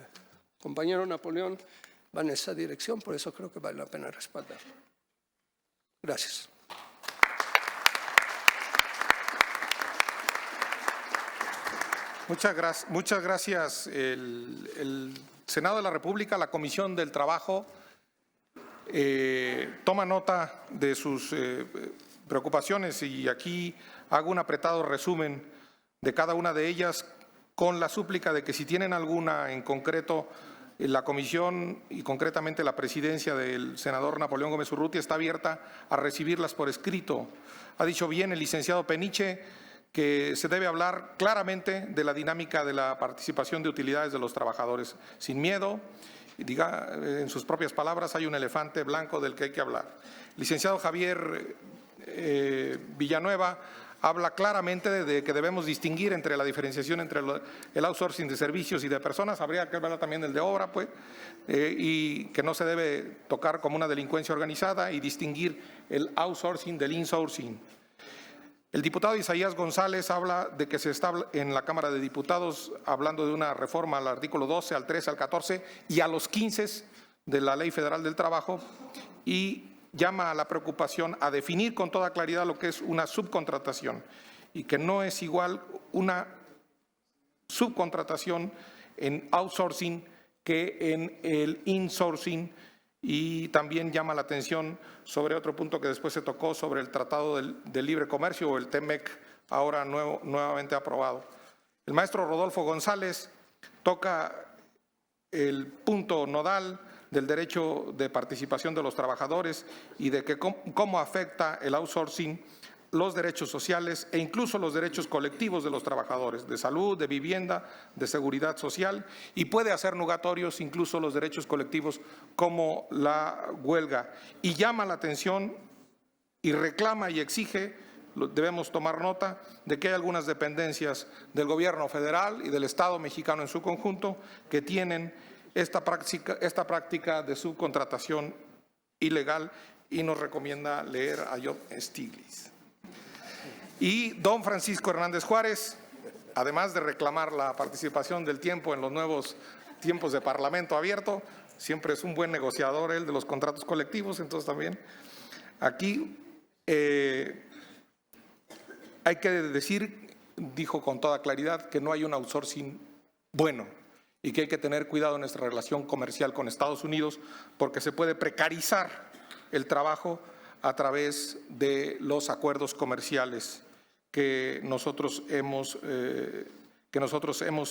compañero Napoleón va en esa dirección, por eso creo que vale la pena respaldarlo. Gracias. Muchas gracias. El Senado de la República, la Comisión del Trabajo, toma nota de sus preocupaciones y aquí hago un apretado resumen de cada una de ellas con la súplica de que si tienen alguna en concreto, la comisión y concretamente la presidencia del senador Napoleón Gómez Urrutia está abierta a recibirlas por escrito. Ha dicho bien el licenciado Peniche que se debe hablar claramente de la dinámica de la participación de utilidades de los trabajadores, sin miedo. Diga en sus propias palabras, hay un elefante blanco del que hay que hablar. Licenciado Javier Villanueva habla claramente de que debemos distinguir entre la diferenciación entre el outsourcing de servicios y de personas, habría que hablar también del de obra, pues, y que no se debe tocar como una delincuencia organizada y distinguir el outsourcing del insourcing. El diputado Isaías González habla de que se está en la Cámara de Diputados hablando de una reforma al artículo 12, al 13, al 14 y a los 15 de la Ley Federal del Trabajo y llama a la preocupación a definir con toda claridad lo que es una subcontratación y que no es igual una subcontratación en outsourcing que en el insourcing. Y también llama la atención sobre otro punto que después se tocó sobre el Tratado del Libre Comercio o el TEMEC, ahora nuevamente aprobado. El maestro Rodolfo González toca el punto nodal del derecho de participación de los trabajadores y de que cómo afecta el outsourcing los derechos sociales e incluso los derechos colectivos de los trabajadores, de salud, de vivienda, de seguridad social, y puede hacer nugatorios incluso los derechos colectivos como la huelga. Y llama la atención y reclama y exige, debemos tomar nota, de que hay algunas dependencias del gobierno federal y del Estado mexicano en su conjunto que tienen esta práctica de subcontratación ilegal y nos recomienda leer a Job Stiglitz. Y don Francisco Hernández Juárez, además de reclamar la participación del tiempo en los nuevos tiempos de Parlamento abierto, siempre es un buen negociador él de los contratos colectivos, entonces también aquí hay que decir, dijo con toda claridad, que no hay un outsourcing bueno y que hay que tener cuidado en nuestra relación comercial con Estados Unidos porque se puede precarizar el trabajo a través de los acuerdos comerciales que nosotros hemos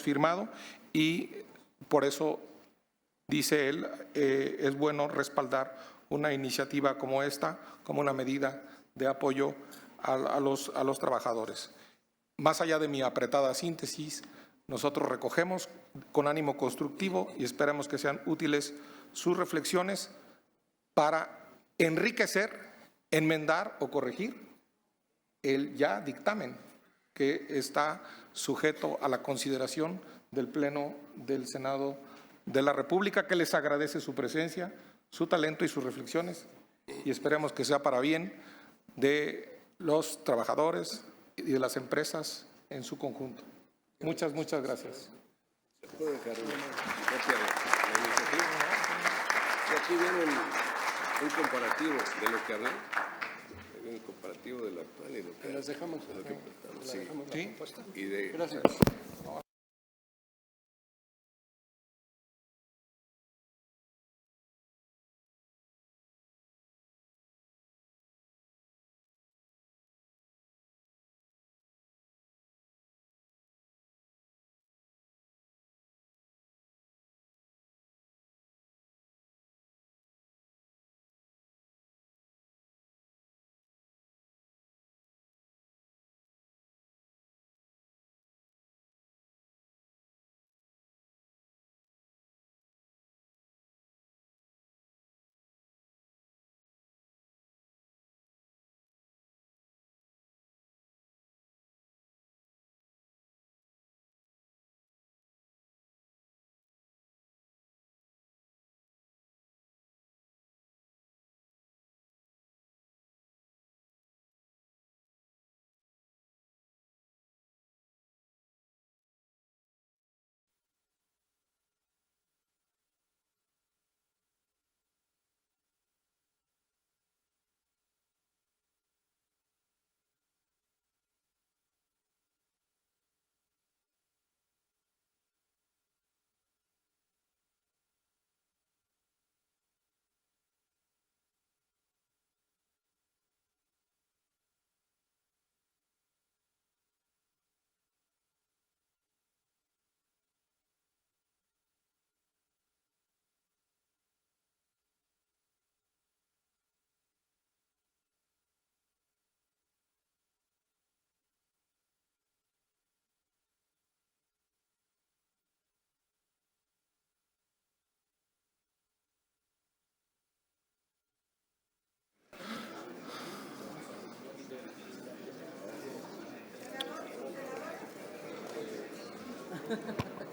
firmado y por eso, dice él, es bueno respaldar una iniciativa como esta, como una medida de apoyo a los trabajadores. Más allá de mi apretada síntesis, nosotros recogemos con ánimo constructivo y esperamos que sean útiles sus reflexiones para enriquecer, enmendar o corregir el ya dictamen que está sujeto a la consideración del Pleno del Senado de la República, que les agradece su presencia, su talento y sus reflexiones y esperemos que sea para bien de los trabajadores y de las empresas en su conjunto. Muchas gracias. Se puede dejar una copia de la iniciativa. Y aquí viene un comparativo de lo que hablan. Un comparativo de lo actual y lo que... Las dejamos. Sí. Y de... Gracias.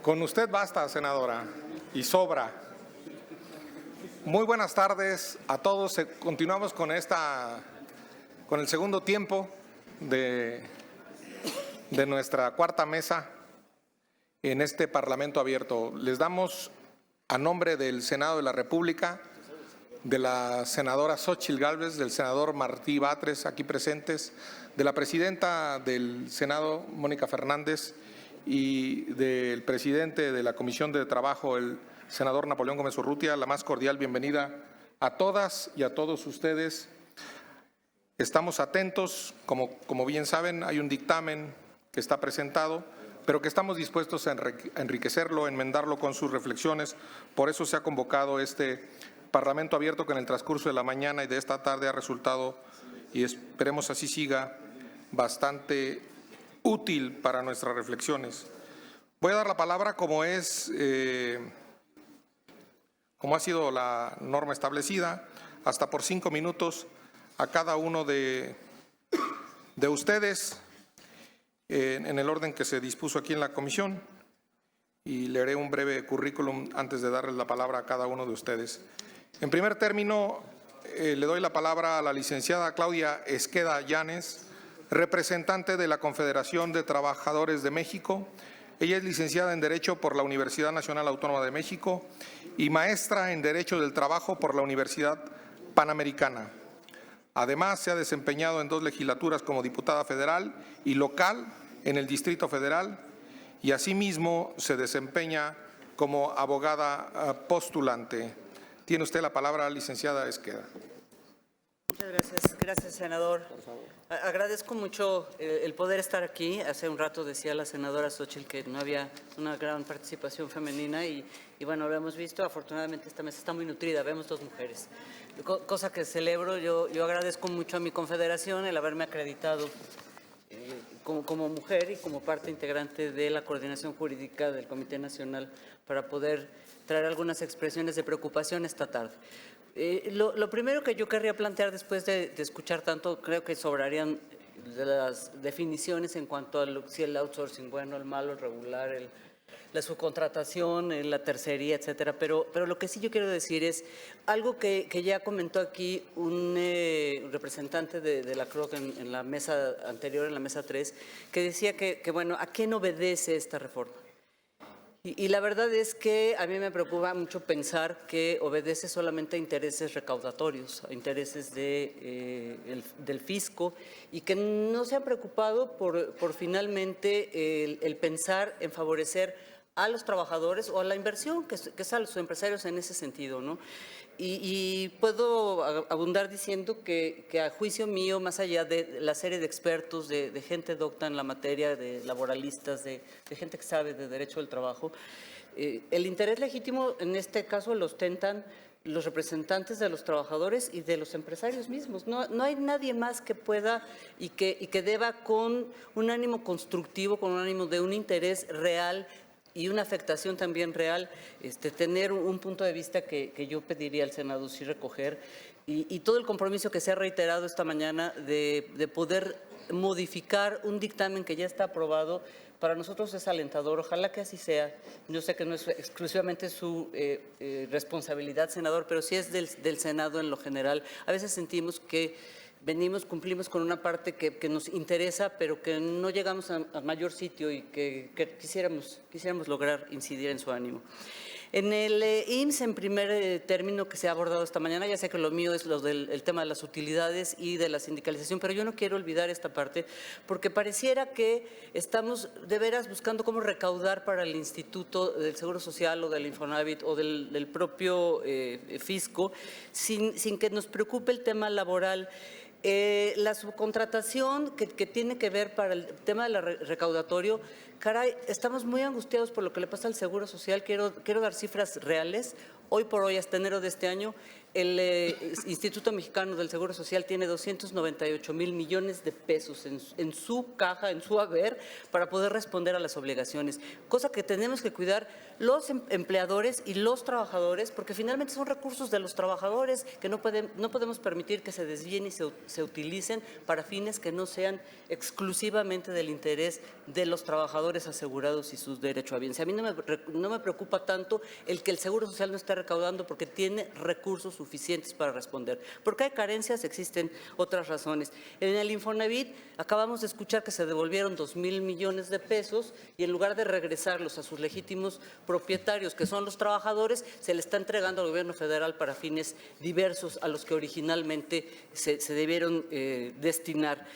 Con usted basta, senadora, y sobra. Muy buenas tardes a todos. Continuamos con el segundo tiempo de nuestra cuarta mesa en este Parlamento abierto. Les damos, a nombre del Senado de la República, de la senadora Xóchitl Gálvez, del senador Martí Batres, aquí presentes, de la presidenta del Senado, Mónica Fernández, y del presidente de la Comisión de Trabajo, el senador Napoleón Gómez Urrutia, la más cordial bienvenida a todas y a todos ustedes. Estamos atentos, como bien saben, hay un dictamen que está presentado, pero que estamos dispuestos a enriquecerlo, enmendarlo con sus reflexiones. Por eso se ha convocado este Parlamento abierto, que en el transcurso de la mañana y de esta tarde ha resultado, y esperemos así siga, bastante útil para nuestras reflexiones. Voy a dar la palabra, como ha sido la norma establecida, hasta por 5 minutos a cada uno de ustedes, en el orden que se dispuso aquí en la comisión, y leeré un breve currículum antes de darles la palabra a cada uno de ustedes. En primer término, le doy la palabra a la licenciada Claudia Esqueda Llanes, representante de la Confederación de Trabajadores de México. Ella es licenciada en Derecho por la Universidad Nacional Autónoma de México y maestra en Derecho del Trabajo por la Universidad Panamericana. Además, se ha desempeñado en 2 legislaturas como diputada federal y local en el Distrito Federal, y asimismo se desempeña como abogada postulante. Tiene usted la palabra, licenciada Esqueda. Muchas gracias. Gracias, senador. Agradezco mucho el poder estar aquí. Hace un rato decía la senadora Xóchitl que no había una gran participación femenina y bueno, lo hemos visto. Afortunadamente esta mesa está muy nutrida, vemos 2 mujeres, cosa que celebro. Yo agradezco mucho a mi confederación el haberme acreditado como mujer y como parte integrante de la coordinación jurídica del Comité Nacional para poder traer algunas expresiones de preocupación esta tarde. Lo primero que yo querría plantear después de escuchar tanto, creo que sobrarían las definiciones en cuanto a si el outsourcing bueno, el malo, el regular, la subcontratación, la tercería, etcétera. Pero lo que sí yo quiero decir es algo que ya comentó aquí un representante de la CROC en la mesa anterior, en la mesa 3, que decía que bueno, ¿a quién obedece esta reforma? Y la verdad es que a mí me preocupa mucho pensar que obedece solamente a intereses recaudatorios, a intereses del fisco, y que no se han preocupado por finalmente el pensar en favorecer a los trabajadores o a la inversión, que es a los empresarios en ese sentido, ¿no? Y puedo abundar diciendo que a juicio mío, más allá de la serie de expertos, de gente docta en la materia, de laboralistas, de gente que sabe de derecho del trabajo, el interés legítimo en este caso lo ostentan los representantes de los trabajadores y de los empresarios mismos. No hay nadie más que pueda y que deba, con un ánimo constructivo, con un ánimo de un interés real y una afectación también real, tener un punto de vista que yo pediría al Senado sí recoger, y todo el compromiso que se ha reiterado esta mañana de poder modificar un dictamen que ya está aprobado. Para nosotros es alentador, ojalá que así sea. Yo sé que no es exclusivamente su responsabilidad, senador, pero sí es del Senado en lo general. A veces sentimos que cumplimos con una parte que nos interesa, pero que no llegamos a mayor sitio y que quisiéramos lograr incidir en su ánimo. En el IMSS, en primer término que se ha abordado esta mañana, ya sé que lo mío es el tema de las utilidades y de la sindicalización, pero yo no quiero olvidar esta parte, porque pareciera que estamos de veras buscando cómo recaudar para el Instituto del Seguro Social o del Infonavit o del propio fisco, sin que nos preocupe el tema laboral. La subcontratación que tiene que ver para el tema del recaudatorio, caray, estamos muy angustiados por lo que le pasa al Seguro Social. Quiero dar cifras reales. Hoy por hoy, hasta enero de este año, el Instituto Mexicano del Seguro Social tiene 298,000 millones de pesos en su caja, en su haber, para poder responder a las obligaciones, cosa que tenemos que cuidar los empleadores y los trabajadores, porque finalmente son recursos de los trabajadores que no podemos permitir que se desvíen y se utilicen para fines que no sean exclusivamente del interés de los trabajadores asegurados y sus derechohabientes. A mí no me preocupa tanto el que el Seguro Social no esté recaudando, porque tiene recursos suficientes para responder. Porque hay carencias, existen otras razones. En el Infonavit acabamos de escuchar que se devolvieron 2,000 millones de pesos y en lugar de regresarlos a sus legítimos propietarios, que son los trabajadores, se le está entregando al gobierno federal para fines diversos a los que originalmente se debieron destinar.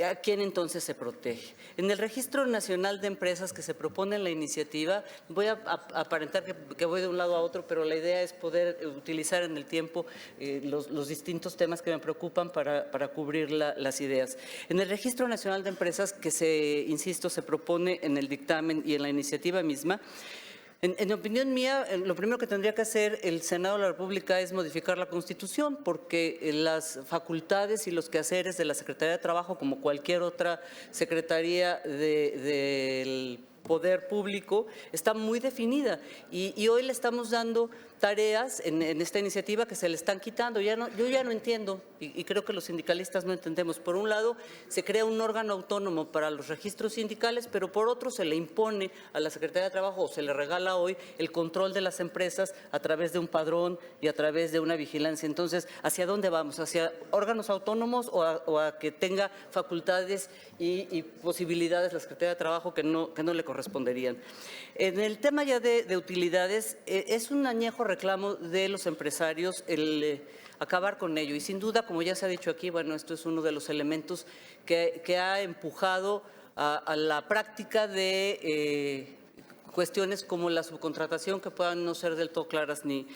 ¿A quién entonces se protege? En el Registro Nacional de Empresas que se propone en la iniciativa, voy a aparentar que voy de un lado a otro, pero la idea es poder utilizar en el tiempo los distintos temas que me preocupan para cubrir las ideas. En el Registro Nacional de Empresas que insisto, se propone en el dictamen y en la iniciativa misma, en opinión mía, lo primero que tendría que hacer el Senado de la República es modificar la Constitución, porque las facultades y los quehaceres de la Secretaría de Trabajo, como cualquier otra secretaría del poder público, está muy definida y hoy le estamos dando tareas en esta iniciativa que se le están quitando. Yo ya no entiendo y creo que los sindicalistas no entendemos. Por un lado, se crea un órgano autónomo para los registros sindicales, pero por otro se le impone a la Secretaría de Trabajo, o se le regala hoy, el control de las empresas a través de un padrón y a través de una vigilancia. Entonces, ¿hacia dónde vamos? ¿Hacia órganos autónomos o a que tenga facultades y posibilidades la Secretaría de Trabajo que no le corresponderían? En el tema ya de utilidades, es un añejo reclamo de los empresarios el acabar con ello. Y sin duda, como ya se ha dicho aquí, bueno, esto es uno de los elementos que ha empujado a la práctica de cuestiones como la subcontratación, que puedan no ser del todo claras ni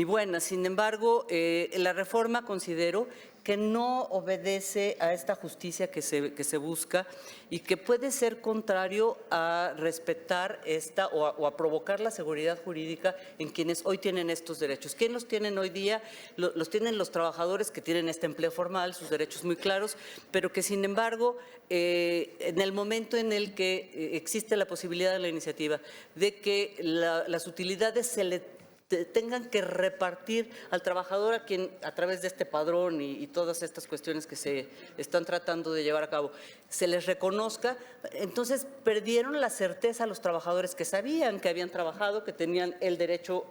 buenas. Sin embargo, la reforma considero que no obedece a esta justicia que se busca y que puede ser contrario a respetar o a provocar la seguridad jurídica en quienes hoy tienen estos derechos. ¿Quién los tienen hoy día? Los tienen los trabajadores que tienen este empleo formal, sus derechos muy claros, pero que sin embargo, en el momento en el que existe la posibilidad de la iniciativa de que las utilidades se le tengan que repartir al trabajador a quien a través de este padrón y todas estas cuestiones que se están tratando de llevar a cabo se les reconozca, entonces perdieron la certeza a los trabajadores que sabían que habían trabajado, que tenían el derecho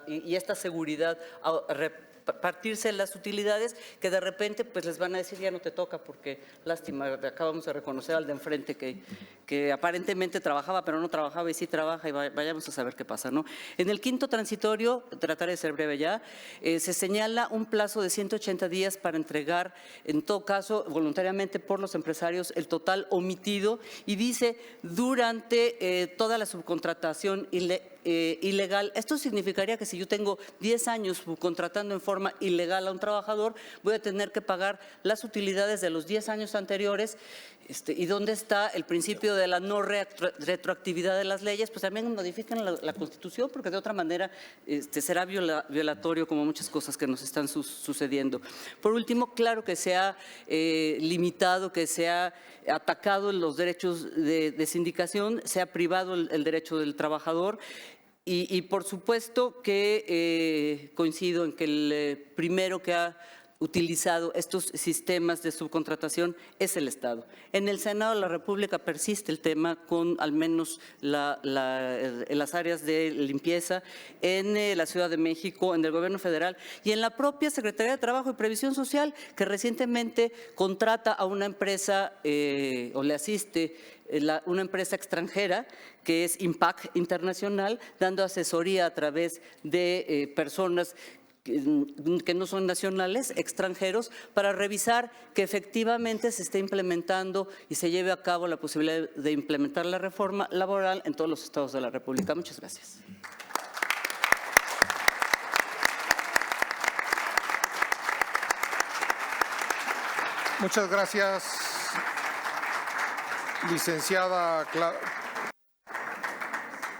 y esta seguridad a repartirse las utilidades, que de repente pues les van a decir ya no te toca porque lástima, acabamos de reconocer al de enfrente que aparentemente trabajaba pero no trabajaba y sí trabaja y vayamos a saber qué pasa, ¿no? En el quinto transitorio, trataré de ser breve ya, se señala un plazo de 180 días para entregar, en todo caso voluntariamente por los empresarios, el total omitido y dice durante toda la subcontratación ilegal. Esto significaría que si yo tengo 10 años subcontratando en forma ilegal a un trabajador, voy a tener que pagar las utilidades de los 10 años anteriores. ¿Y dónde está el principio de la no retroactividad de las leyes? Pues también modifican la Constitución, porque de otra manera será violatorio, como muchas cosas que nos están sucediendo. Por último, claro que se ha limitado, que se ha atacado los derechos de sindicación, se ha privado el derecho del trabajador. Y por supuesto que coincido en que el primero que ha utilizado estos sistemas de subcontratación es el Estado. En el Senado de la República persiste el tema con al menos las áreas de limpieza, en la Ciudad de México, en el Gobierno Federal y en la propia Secretaría de Trabajo y Previsión Social, que recientemente contrata a una empresa o le asiste una empresa extranjera que es Impact Internacional, dando asesoría a través de personas que no son nacionales, extranjeros, para revisar que efectivamente se esté implementando y se lleve a cabo la posibilidad de implementar la reforma laboral en todos los estados de la República. Muchas gracias. Muchas gracias, licenciada.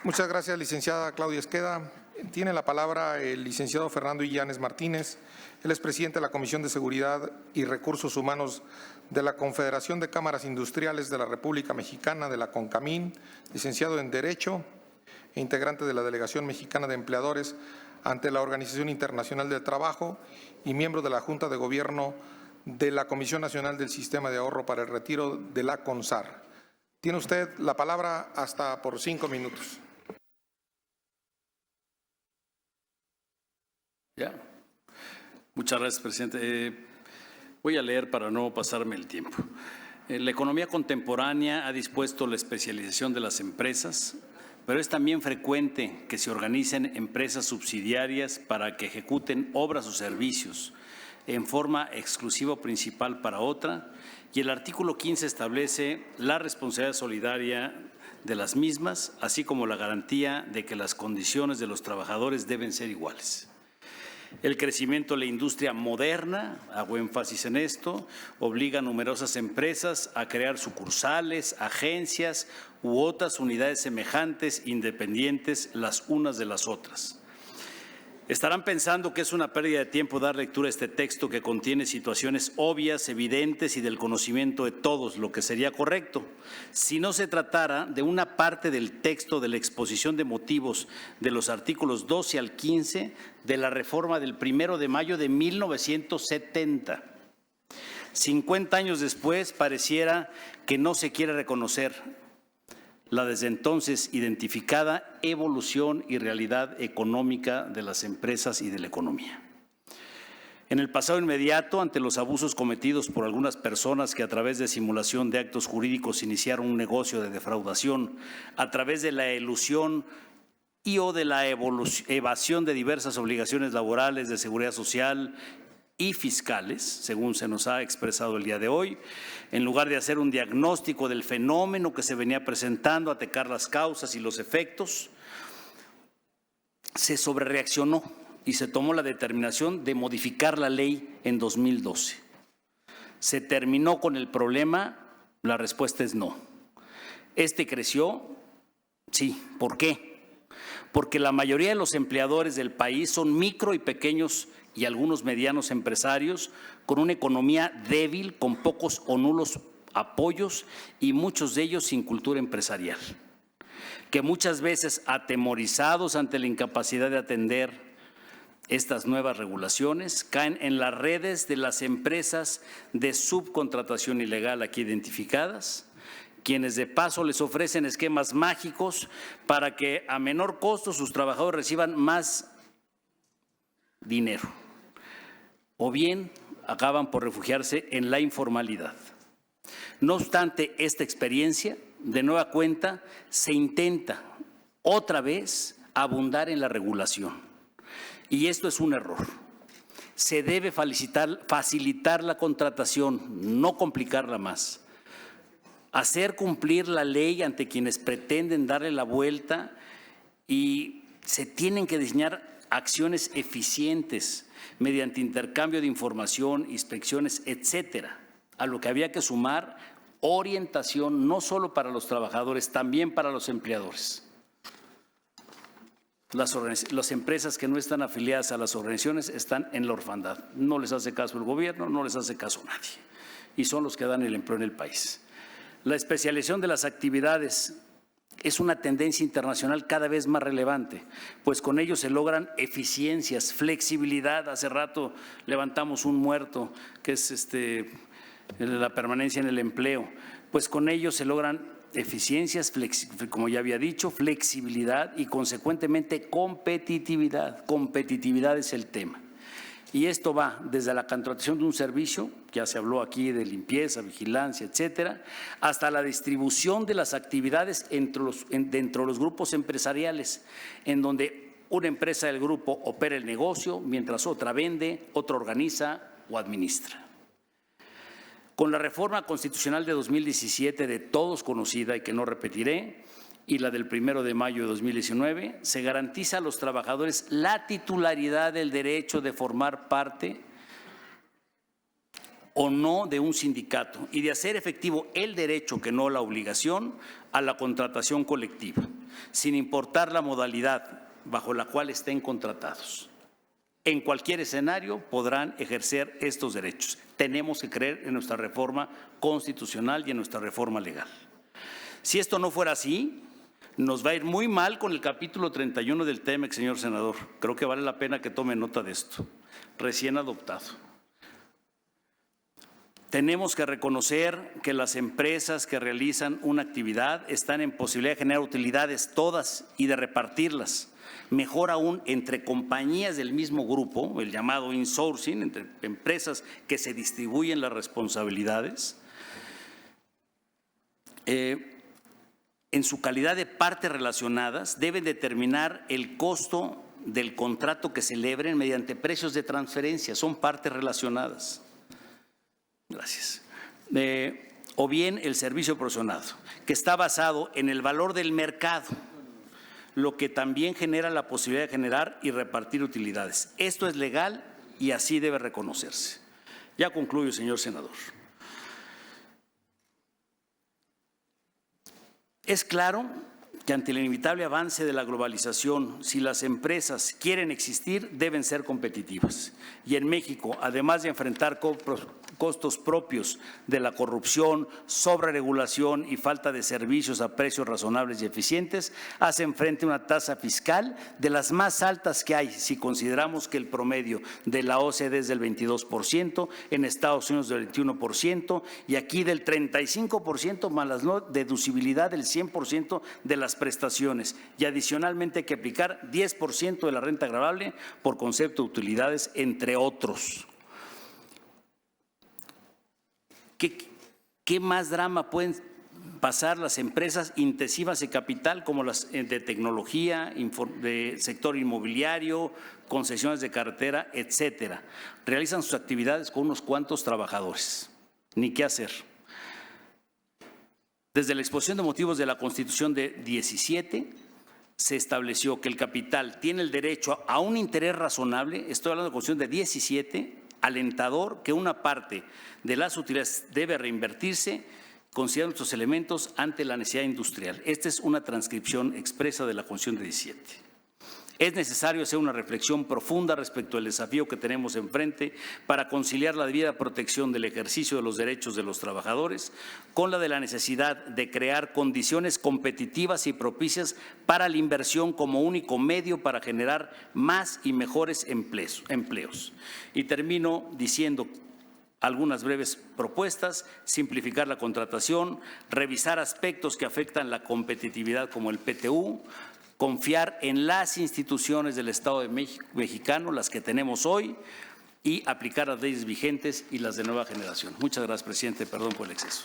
Muchas gracias, licenciada Claudia Esqueda. Tiene la palabra el licenciado Fernando Illanes Martínez. Él es presidente de la Comisión de Seguridad y Recursos Humanos de la Confederación de Cámaras Industriales de la República Mexicana, de la CONCAMIN, licenciado en Derecho e integrante de la Delegación Mexicana de Empleadores ante la Organización Internacional del Trabajo y miembro de la Junta de Gobierno de la Comisión Nacional del Sistema de Ahorro para el Retiro de la CONSAR. Tiene usted la palabra hasta por 5 minutos. Ya. Muchas gracias, presidente. Voy a leer para no pasarme el tiempo. La economía contemporánea ha dispuesto la especialización de las empresas, pero es también frecuente que se organicen empresas subsidiarias para que ejecuten obras o servicios en forma exclusiva o principal para otra, y el artículo 15 establece la responsabilidad solidaria de las mismas, así como la garantía de que las condiciones de los trabajadores deben ser iguales. El crecimiento de la industria moderna, hago énfasis en esto, obliga a numerosas empresas a crear sucursales, agencias u otras unidades semejantes, independientes las unas de las otras. Estarán pensando que es una pérdida de tiempo dar lectura a este texto que contiene situaciones obvias, evidentes y del conocimiento de todos, lo que sería correcto. Si no se tratara de una parte del texto de la exposición de motivos de los artículos 12 al 15 de la reforma del 1 de mayo de 1970. 50 años después pareciera que no se quiere reconocer la desde entonces identificada evolución y realidad económica de las empresas y de la economía. En el pasado inmediato, ante los abusos cometidos por algunas personas que a través de simulación de actos jurídicos iniciaron un negocio de defraudación, a través de la elusión y o de la evasión de diversas obligaciones laborales, de seguridad social y fiscales, según se nos ha expresado el día de hoy, en lugar de hacer un diagnóstico del fenómeno que se venía presentando, atacar las causas y los efectos, se sobrereaccionó y se tomó la determinación de modificar la ley en 2012. ¿Se terminó con el problema? La respuesta es no. ¿Este creció? Sí. ¿Por qué? Porque la mayoría de los empleadores del país son micro y pequeños y algunos medianos empresarios con una economía débil, con pocos o nulos apoyos y muchos de ellos sin cultura empresarial, que muchas veces atemorizados ante la incapacidad de atender estas nuevas regulaciones, caen en las redes de las empresas de subcontratación ilegal aquí identificadas, quienes de paso les ofrecen esquemas mágicos para que a menor costo sus trabajadores reciban más dinero, o bien acaban por refugiarse en la informalidad. No obstante esta experiencia, de nueva cuenta, se intenta otra vez abundar en la regulación. Y esto es un error. Se debe facilitar la contratación, no complicarla más. Hacer cumplir la ley ante quienes pretenden darle la vuelta, y se tienen que diseñar acciones eficientes mediante intercambio de información, inspecciones, etcétera, a lo que había que sumar orientación no solo para los trabajadores, también para los empleadores. Las empresas que no están afiliadas a las organizaciones están en la orfandad. No les hace caso el gobierno, no les hace caso nadie, y son los que dan el empleo en el país. La especialización de las actividades es una tendencia internacional cada vez más relevante, pues con ello se logran eficiencias, flexibilidad. Hace rato levantamos un muerto, que es la permanencia en el empleo. Pues con ello se logran eficiencias, como ya había dicho, flexibilidad y consecuentemente competitividad. Competitividad es el tema. Y esto va desde la contratación de un servicio, que ya se habló aquí de limpieza, vigilancia, etcétera, hasta la distribución de las actividades dentro de los grupos empresariales, en donde una empresa del grupo opera el negocio, mientras otra vende, otra organiza o administra. Con la reforma constitucional de 2017, de todos conocida y que no repetiré, y la del 1 de mayo de 2019, se garantiza a los trabajadores la titularidad del derecho de formar parte o no de un sindicato y de hacer efectivo el derecho, que no la obligación, a la contratación colectiva, sin importar la modalidad, bajo la cual estén contratados. En cualquier escenario podrán ejercer estos derechos. Tenemos que creer en nuestra reforma constitucional y en nuestra reforma legal. Si esto no fuera así, nos va a ir muy mal con el capítulo 31 del TEMEC, señor senador. Creo que vale la pena que tome nota de esto, recién adoptado. Tenemos que reconocer que las empresas que realizan una actividad están en posibilidad de generar utilidades todas y de repartirlas. Mejor aún entre compañías del mismo grupo, el llamado insourcing, entre empresas que se distribuyen las responsabilidades. En su calidad de partes relacionadas, deben determinar el costo del contrato que celebren mediante precios de transferencia, son partes relacionadas. Gracias. O bien el servicio proporcionado, que está basado en el valor del mercado, lo que también genera la posibilidad de generar y repartir utilidades. Esto es legal y así debe reconocerse. Ya concluyo, señor senador. Es claro que ante el inevitable avance de la globalización, si las empresas quieren existir, deben ser competitivas. Y en México, además de enfrentar costos propios de la corrupción, sobreregulación y falta de servicios a precios razonables y eficientes, hacen frente a una tasa fiscal de las más altas que hay, si consideramos que el promedio de la OCDE es del 22%, en Estados Unidos del 21% y aquí del 35%, más la no deducibilidad del 100% de las prestaciones. Y adicionalmente hay que aplicar 10% de la renta gravable por concepto de utilidades, entre otros. ¿Qué más drama pueden pasar las empresas intensivas de capital como las de tecnología, de sector inmobiliario, concesiones de carretera, etcétera? Realizan sus actividades con unos cuantos trabajadores. Ni qué hacer. Desde la exposición de motivos de la Constitución de 17 se estableció que el capital tiene el derecho a un interés razonable, estoy hablando de la Constitución de 17, alentador, que una parte de las utilidades debe reinvertirse considerando estos elementos ante la necesidad industrial. Esta es una transcripción expresa de la Constitución de 17. Es necesario hacer una reflexión profunda respecto al desafío que tenemos enfrente para conciliar la debida protección del ejercicio de los derechos de los trabajadores con la de la necesidad de crear condiciones competitivas y propicias para la inversión como único medio para generar más y mejores empleos. Y termino diciendo algunas breves propuestas: simplificar la contratación, revisar aspectos que afectan la competitividad como el PTU, confiar en las instituciones del Estado de México mexicano, las que tenemos hoy, y aplicar las leyes vigentes y las de nueva generación. Muchas gracias, presidente. Perdón por el exceso.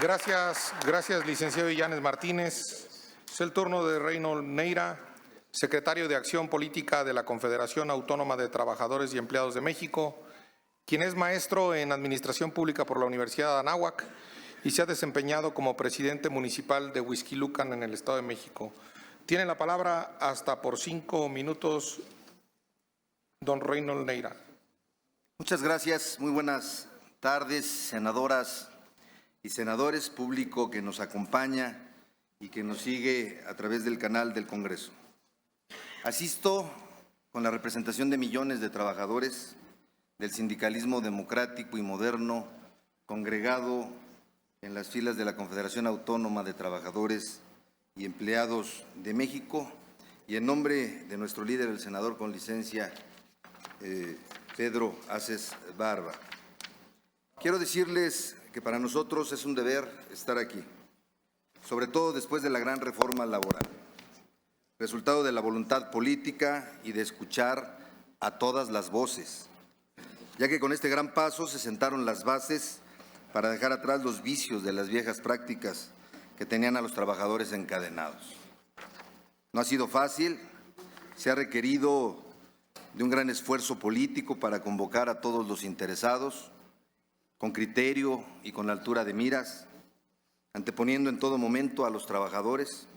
Gracias, licenciado Illanes Martínez. Es el turno de Reynold Neira, secretario de Acción Política de la Confederación Autónoma de Trabajadores y Empleados de México, quien es maestro en Administración Pública por la Universidad de Anáhuac y se ha desempeñado como presidente municipal de Huixquilucan en el Estado de México. Tiene la palabra hasta por 5 minutos, don Reynold Neira. Muchas gracias. Muy buenas tardes, senadoras y senadores, público que nos acompaña y que nos sigue a través del canal del Congreso. Asisto con la representación de millones de trabajadores del sindicalismo democrático y moderno congregado en las filas de la Confederación Autónoma de Trabajadores y Empleados de México, y en nombre de nuestro líder, el senador con licencia Pedro Aces Barba. Quiero decirles que para nosotros es un deber estar aquí, sobre todo después de la gran reforma laboral, resultado de la voluntad política y de escuchar a todas las voces, ya que con este gran paso se sentaron las bases para dejar atrás los vicios de las viejas prácticas que tenían a los trabajadores encadenados. No ha sido fácil, se ha requerido de un gran esfuerzo político para convocar a todos los interesados, con criterio y con altura de miras, anteponiendo en todo momento a los trabajadores.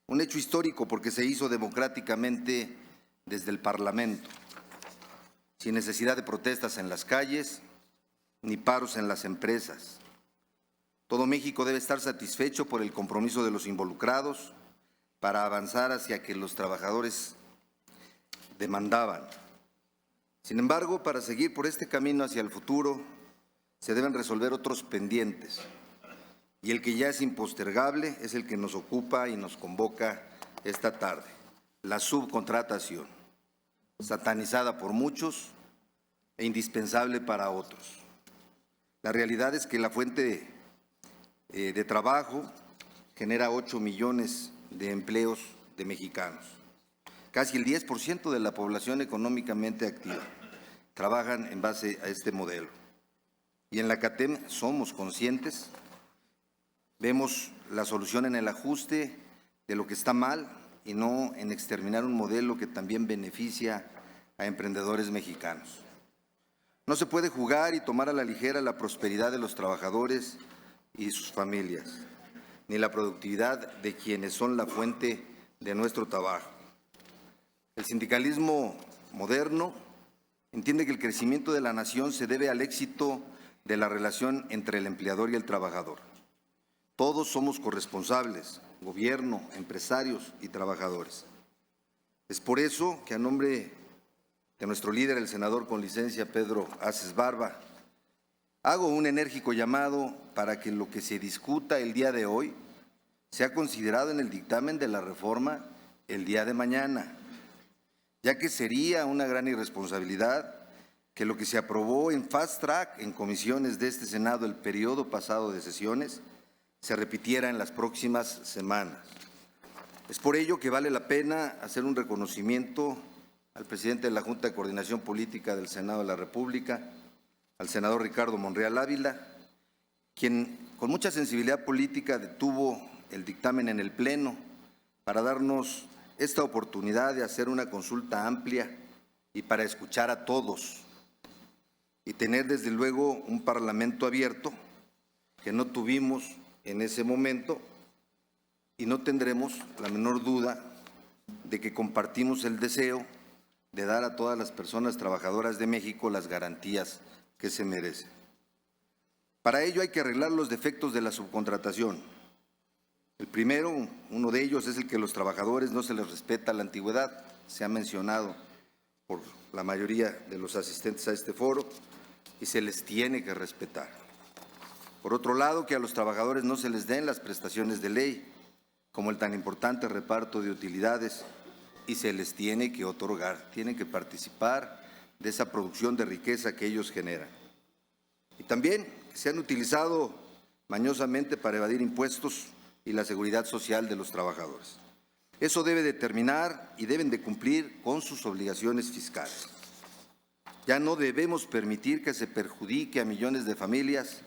Un hecho histórico porque se hizo democráticamente desde el Parlamento, sin necesidad de protestas en las calles ni paros en las empresas. Todo México debe estar satisfecho por el compromiso de los involucrados para avanzar hacia que los trabajadores demandaban. Sin embargo, para seguir por este camino hacia el futuro, se deben resolver otros pendientes. Y el que ya es impostergable es el que nos ocupa y nos convoca esta tarde: la subcontratación, satanizada por muchos e indispensable para otros. La realidad es que la fuente de trabajo genera 8 millones de empleos de mexicanos. Casi el 10% de la población económicamente activa trabajan en base a este modelo. Y en la CATEM somos conscientes, vemos la solución en el ajuste de lo que está mal y no en exterminar un modelo que también beneficia a emprendedores mexicanos. No se puede jugar y tomar a la ligera la prosperidad de los trabajadores y sus familias, ni la productividad de quienes son la fuente de nuestro trabajo. El sindicalismo moderno entiende que el crecimiento de la nación se debe al éxito de la relación entre el empleador y el trabajador. Todos somos corresponsables, gobierno, empresarios y trabajadores. Es por eso que a nombre de nuestro líder, el senador con licencia Pedro Aces Barba, hago un enérgico llamado para que lo que se discuta el día de hoy sea considerado en el dictamen de la reforma el día de mañana, ya que sería una gran irresponsabilidad que lo que se aprobó en fast track en comisiones de este Senado el periodo pasado de sesiones se repitiera en las próximas semanas. Es por ello que vale la pena hacer un reconocimiento al presidente de la Junta de Coordinación Política del Senado de la República, al senador Ricardo Monreal Ávila, quien con mucha sensibilidad política detuvo el dictamen en el Pleno para darnos esta oportunidad de hacer una consulta amplia y para escuchar a todos y tener desde luego un parlamento abierto que no tuvimos en ese momento y no tendremos la menor duda de que compartimos el deseo de dar a todas las personas trabajadoras de México las garantías que se merecen. Para ello hay que arreglar los defectos de la subcontratación. El primero, uno de ellos, es el que a los trabajadores no se les respeta la antigüedad. Se ha mencionado por la mayoría de los asistentes a este foro y se les tiene que respetar. Por otro lado, que a los trabajadores no se les den las prestaciones de ley, como el tan importante reparto de utilidades, y se les tiene que otorgar, tienen que participar de esa producción de riqueza que ellos generan. Y también que se han utilizado mañosamente para evadir impuestos y la seguridad social de los trabajadores. Eso debe de terminar y deben de cumplir con sus obligaciones fiscales. Ya no debemos permitir que se perjudique a millones de familias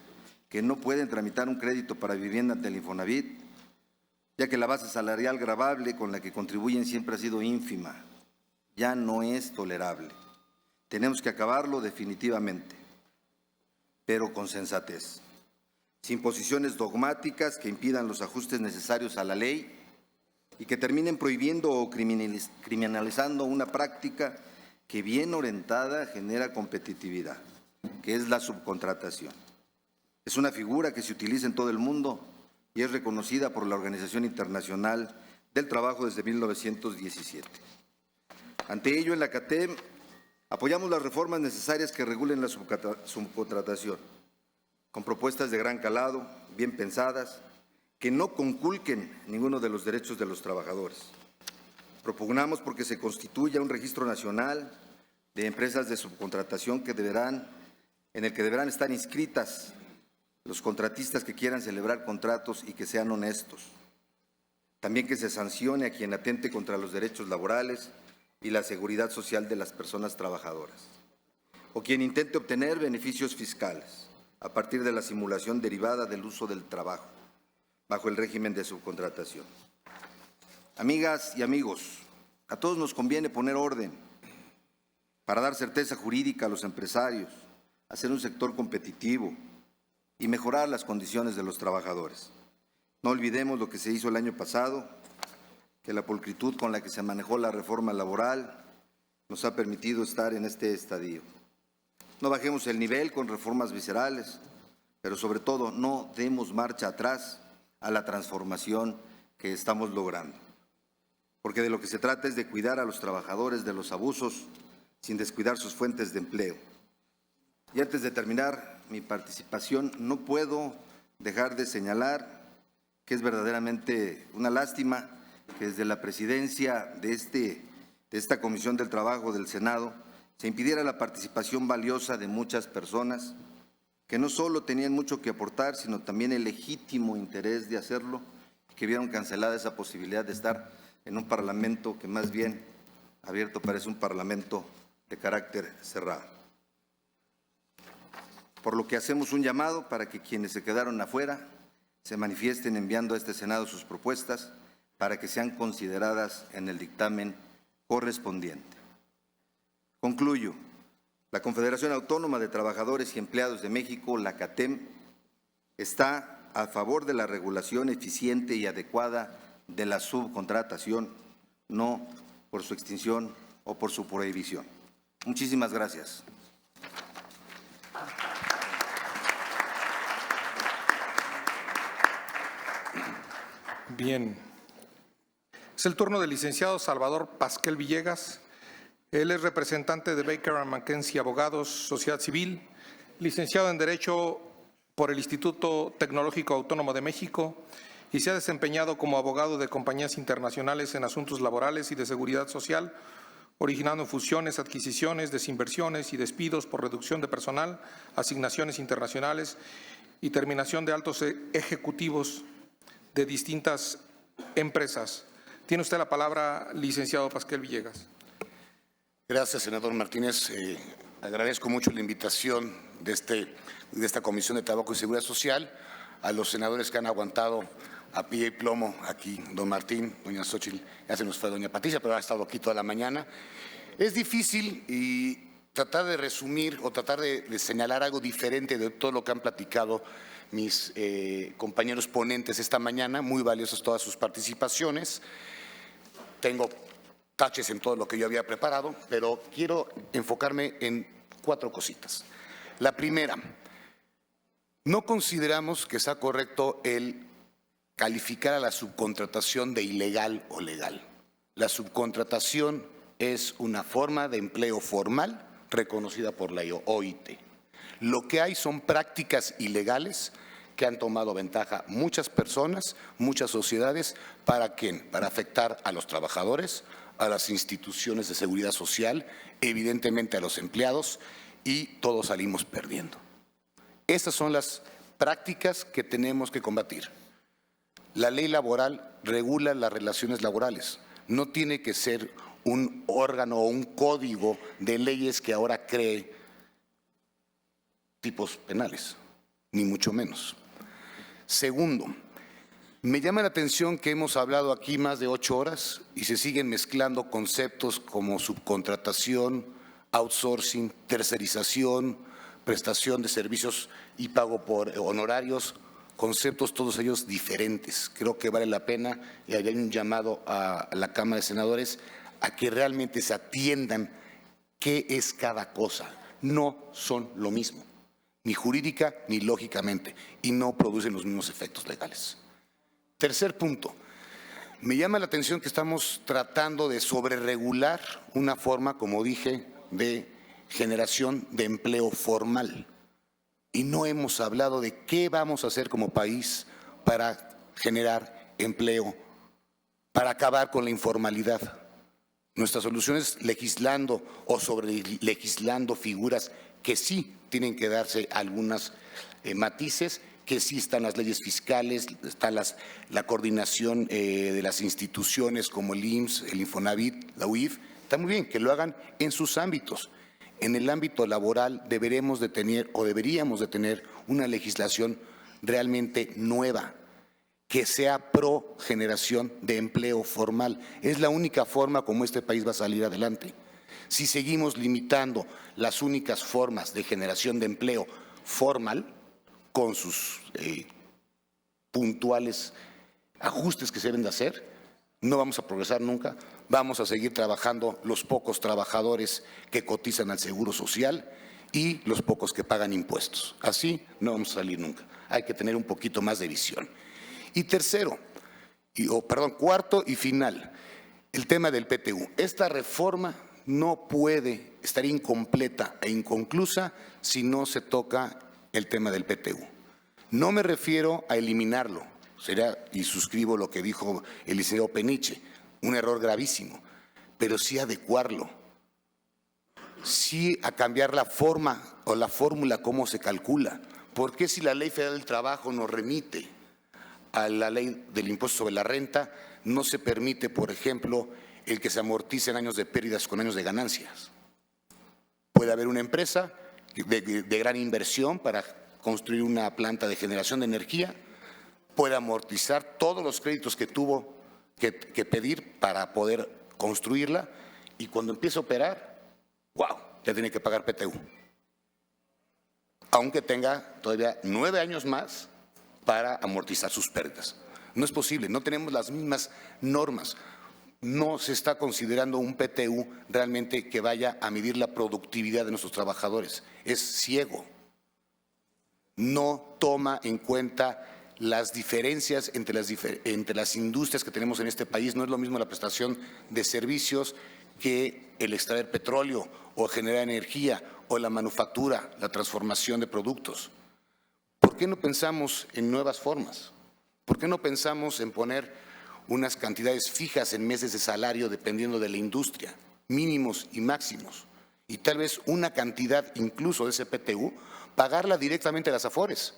que no pueden tramitar un crédito para vivienda ante el Infonavit, ya que la base salarial gravable con la que contribuyen siempre ha sido ínfima. Ya no es tolerable. Tenemos que acabarlo definitivamente, pero con sensatez, sin posiciones dogmáticas que impidan los ajustes necesarios a la ley y que terminen prohibiendo o criminalizando una práctica que bien orientada genera competitividad, que es la subcontratación. Es una figura que se utiliza en todo el mundo y es reconocida por la Organización Internacional del Trabajo desde 1917. Ante ello, en la CATEM apoyamos las reformas necesarias que regulen la subcontratación, con propuestas de gran calado, bien pensadas, que no conculquen ninguno de los derechos de los trabajadores. Propugnamos porque se constituya un registro nacional de empresas de subcontratación en el que deberán estar inscritas los contratistas que quieran celebrar contratos y que sean honestos. También que se sancione a quien atente contra los derechos laborales y la seguridad social de las personas trabajadoras, o quien intente obtener beneficios fiscales a partir de la simulación derivada del uso del trabajo, bajo el régimen de subcontratación. Amigas y amigos, a todos nos conviene poner orden para dar certeza jurídica a los empresarios, hacer un sector competitivo y mejorar las condiciones de los trabajadores. No olvidemos lo que se hizo el año pasado, que la pulcritud con la que se manejó la reforma laboral nos ha permitido estar en este estadio. No bajemos el nivel con reformas viscerales, pero sobre todo no demos marcha atrás a la transformación que estamos logrando. Porque de lo que se trata es de cuidar a los trabajadores de los abusos sin descuidar sus fuentes de empleo. Y antes de terminar mi participación, no puedo dejar de señalar que es verdaderamente una lástima que desde la presidencia de esta Comisión del Trabajo del Senado se impidiera la participación valiosa de muchas personas que no solo tenían mucho que aportar, sino también el legítimo interés de hacerlo, que vieron cancelada esa posibilidad de estar en un parlamento que más bien abierto parece un parlamento de carácter cerrado. Por lo que hacemos un llamado para que quienes se quedaron afuera se manifiesten enviando a este Senado sus propuestas para que sean consideradas en el dictamen correspondiente. Concluyo. La Confederación Autónoma de Trabajadores y Empleados de México, la CATEM, está a favor de la regulación eficiente y adecuada de la subcontratación, no por su extinción o por su prohibición. Muchísimas gracias. Bien. Es el turno del licenciado Salvador Pasquel Villegas. Él es representante de Baker & McKenzie Abogados, Sociedad Civil, licenciado en Derecho por el Instituto Tecnológico Autónomo de México y se ha desempeñado como abogado de compañías internacionales en asuntos laborales y de seguridad social, originando fusiones, adquisiciones, desinversiones y despidos por reducción de personal, asignaciones internacionales y terminación de altos ejecutivos de distintas empresas. Tiene usted la palabra, licenciado Pasquel Villegas. Gracias, senador Martínez. Agradezco mucho la invitación de esta Comisión de Trabajo y Seguridad Social, a los senadores que han aguantado a pie y plomo aquí, don Martín, doña Xóchitl, ya se nos fue doña Patricia, pero ha estado aquí toda la mañana. Es difícil y tratar de resumir o tratar de señalar algo diferente de todo lo que han platicado mis compañeros ponentes esta mañana, muy valiosas todas sus participaciones. Tengo taches en todo lo que yo había preparado, pero quiero enfocarme en 4 cositas. La primera, no consideramos que sea correcto el calificar a la subcontratación de ilegal o legal. La subcontratación es una forma de empleo formal reconocida por la OIT. Lo que hay son prácticas ilegales que han tomado ventaja muchas personas, muchas sociedades. ¿Para quién? Para afectar a los trabajadores, a las instituciones de seguridad social, evidentemente a los empleados, y todos salimos perdiendo. Estas son las prácticas que tenemos que combatir. La ley laboral regula las relaciones laborales. No tiene que ser un órgano o un código de leyes que ahora cree tipos penales, ni mucho menos. Segundo, me llama la atención que hemos hablado aquí más de 8 horas y se siguen mezclando conceptos como subcontratación, outsourcing, tercerización, prestación de servicios y pago por honorarios, conceptos todos ellos diferentes. Creo que vale la pena y hay un llamado a la Cámara de Senadores a que realmente se atiendan qué es cada cosa. No son lo mismo, ni jurídica ni lógicamente, y no producen los mismos efectos legales. Tercer punto, me llama la atención que estamos tratando de sobreregular una forma, como dije, de generación de empleo formal. Y no hemos hablado de qué vamos a hacer como país para generar empleo, para acabar con la informalidad. Nuestra solución es legislando o sobrelegislando figuras que sí tienen que darse algunas matices, que sí están las leyes fiscales, está la coordinación de las instituciones como el IMSS, el Infonavit, la UIF. Está muy bien que lo hagan en sus ámbitos. En el ámbito laboral deberíamos de tener una legislación realmente nueva, que sea pro generación de empleo formal. Es la única forma como este país va a salir adelante. Si seguimos limitando las únicas formas de generación de empleo formal, con sus puntuales ajustes que se deben de hacer, no vamos a progresar nunca. Vamos a seguir trabajando los pocos trabajadores que cotizan al Seguro Social y los pocos que pagan impuestos. Así no vamos a salir nunca. Hay que tener un poquito más de visión. Y cuarto y final, el tema del PTU. Esta reforma no puede estar incompleta e inconclusa si no se toca el tema del PTU. No me refiero a eliminarlo, y suscribo lo que dijo el licenciado Peniche, un error gravísimo, pero sí adecuarlo, sí a cambiar la forma o la fórmula cómo se calcula. ¿Por qué si la Ley Federal del Trabajo nos remite a la Ley del Impuesto sobre la Renta, no se permite, por ejemplo, el que se amorticen años de pérdidas con años de ganancias? Puede haber una empresa de gran inversión para construir una planta de generación de energía, puede amortizar todos los créditos que tuvo que pedir para poder construirla, y cuando empiece a operar, ¡wow!, ya tiene que pagar PTU. Aunque tenga todavía 9 años más para amortizar sus pérdidas. No es posible, no tenemos las mismas normas. No se está considerando un PTU realmente que vaya a medir la productividad de nuestros trabajadores. Es ciego. No toma en cuenta las diferencias entre las industrias que tenemos en este país. No es lo mismo la prestación de servicios que el extraer petróleo o generar energía o la manufactura, la transformación de productos. ¿Por qué no pensamos en nuevas formas? ¿Por qué no pensamos en poner unas cantidades fijas en meses de salario dependiendo de la industria, mínimos y máximos? Y tal vez una cantidad incluso de ese PTU, pagarla directamente a las AFORES,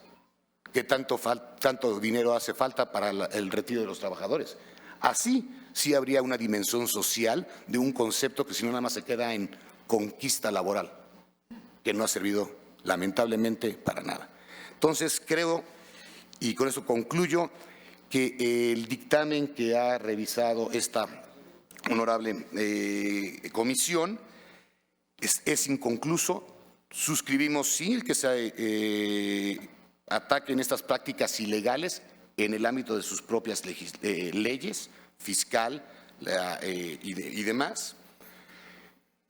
que tanto dinero hace falta para el retiro de los trabajadores. Así sí habría una dimensión social de un concepto que si no nada más se queda en conquista laboral, que no ha servido lamentablemente para nada. Entonces creo, y con eso concluyo, que el dictamen que ha revisado esta honorable comisión es inconcluso. Suscribimos sí el que se ataquen estas prácticas ilegales en el ámbito de sus propias leyes, fiscal y demás.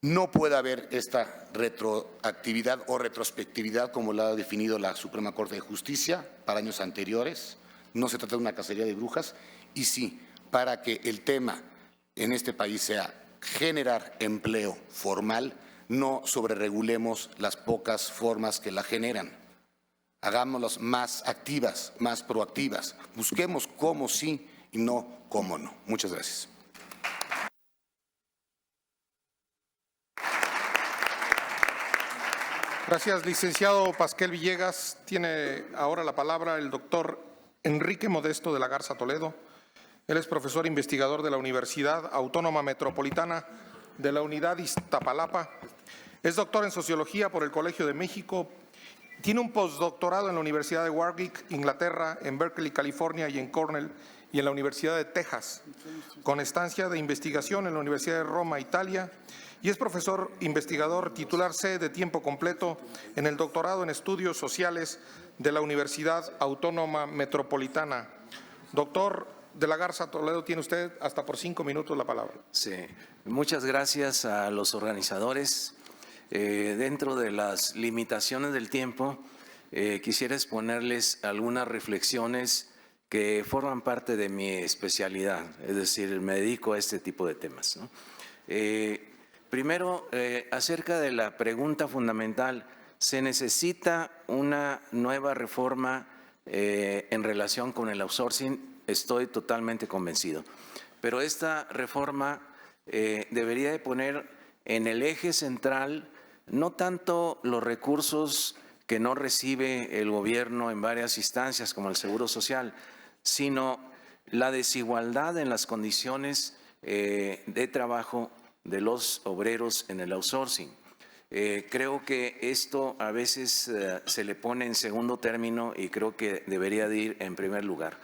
No puede haber esta retroactividad o retrospectividad como la ha definido la Suprema Corte de Justicia para años anteriores. No se trata de una cacería de brujas, y sí, para que el tema en este país sea generar empleo formal, no sobreregulemos las pocas formas que la generan. Hagámoslas más activas, más proactivas. Busquemos cómo sí y no cómo no. Muchas gracias. Gracias, licenciado Pasquel Villegas. Tiene ahora la palabra el doctor Enrique Modesto de la Garza Toledo. Él es profesor investigador de la Universidad Autónoma Metropolitana de la Unidad Iztapalapa. Es doctor en Sociología por el Colegio de México. Tiene un postdoctorado en la Universidad de Warwick, Inglaterra, en Berkeley, California, y en Cornell, y en la Universidad de Texas, con estancia de investigación en la Universidad de Roma, Italia, y es profesor investigador titular C de tiempo completo en el doctorado en Estudios Sociales de la Universidad Autónoma Metropolitana. Doctor de la Garza Toledo, tiene usted hasta por 5 minutos la palabra. Sí, muchas gracias a los organizadores. Dentro de las limitaciones del tiempo, quisiera exponerles algunas reflexiones que forman parte de mi especialidad, es decir, me dedico a este tipo de temas, ¿no? Primero, acerca de la pregunta fundamental, ¿se necesita una nueva reforma en relación con el outsourcing? Estoy totalmente convencido. Pero esta reforma debería de poner en el eje central no tanto los recursos que no recibe el gobierno en varias instancias como el Seguro Social, sino la desigualdad en las condiciones de trabajo de los obreros en el outsourcing. Creo que esto a veces se le pone en segundo término y creo que debería de ir en primer lugar.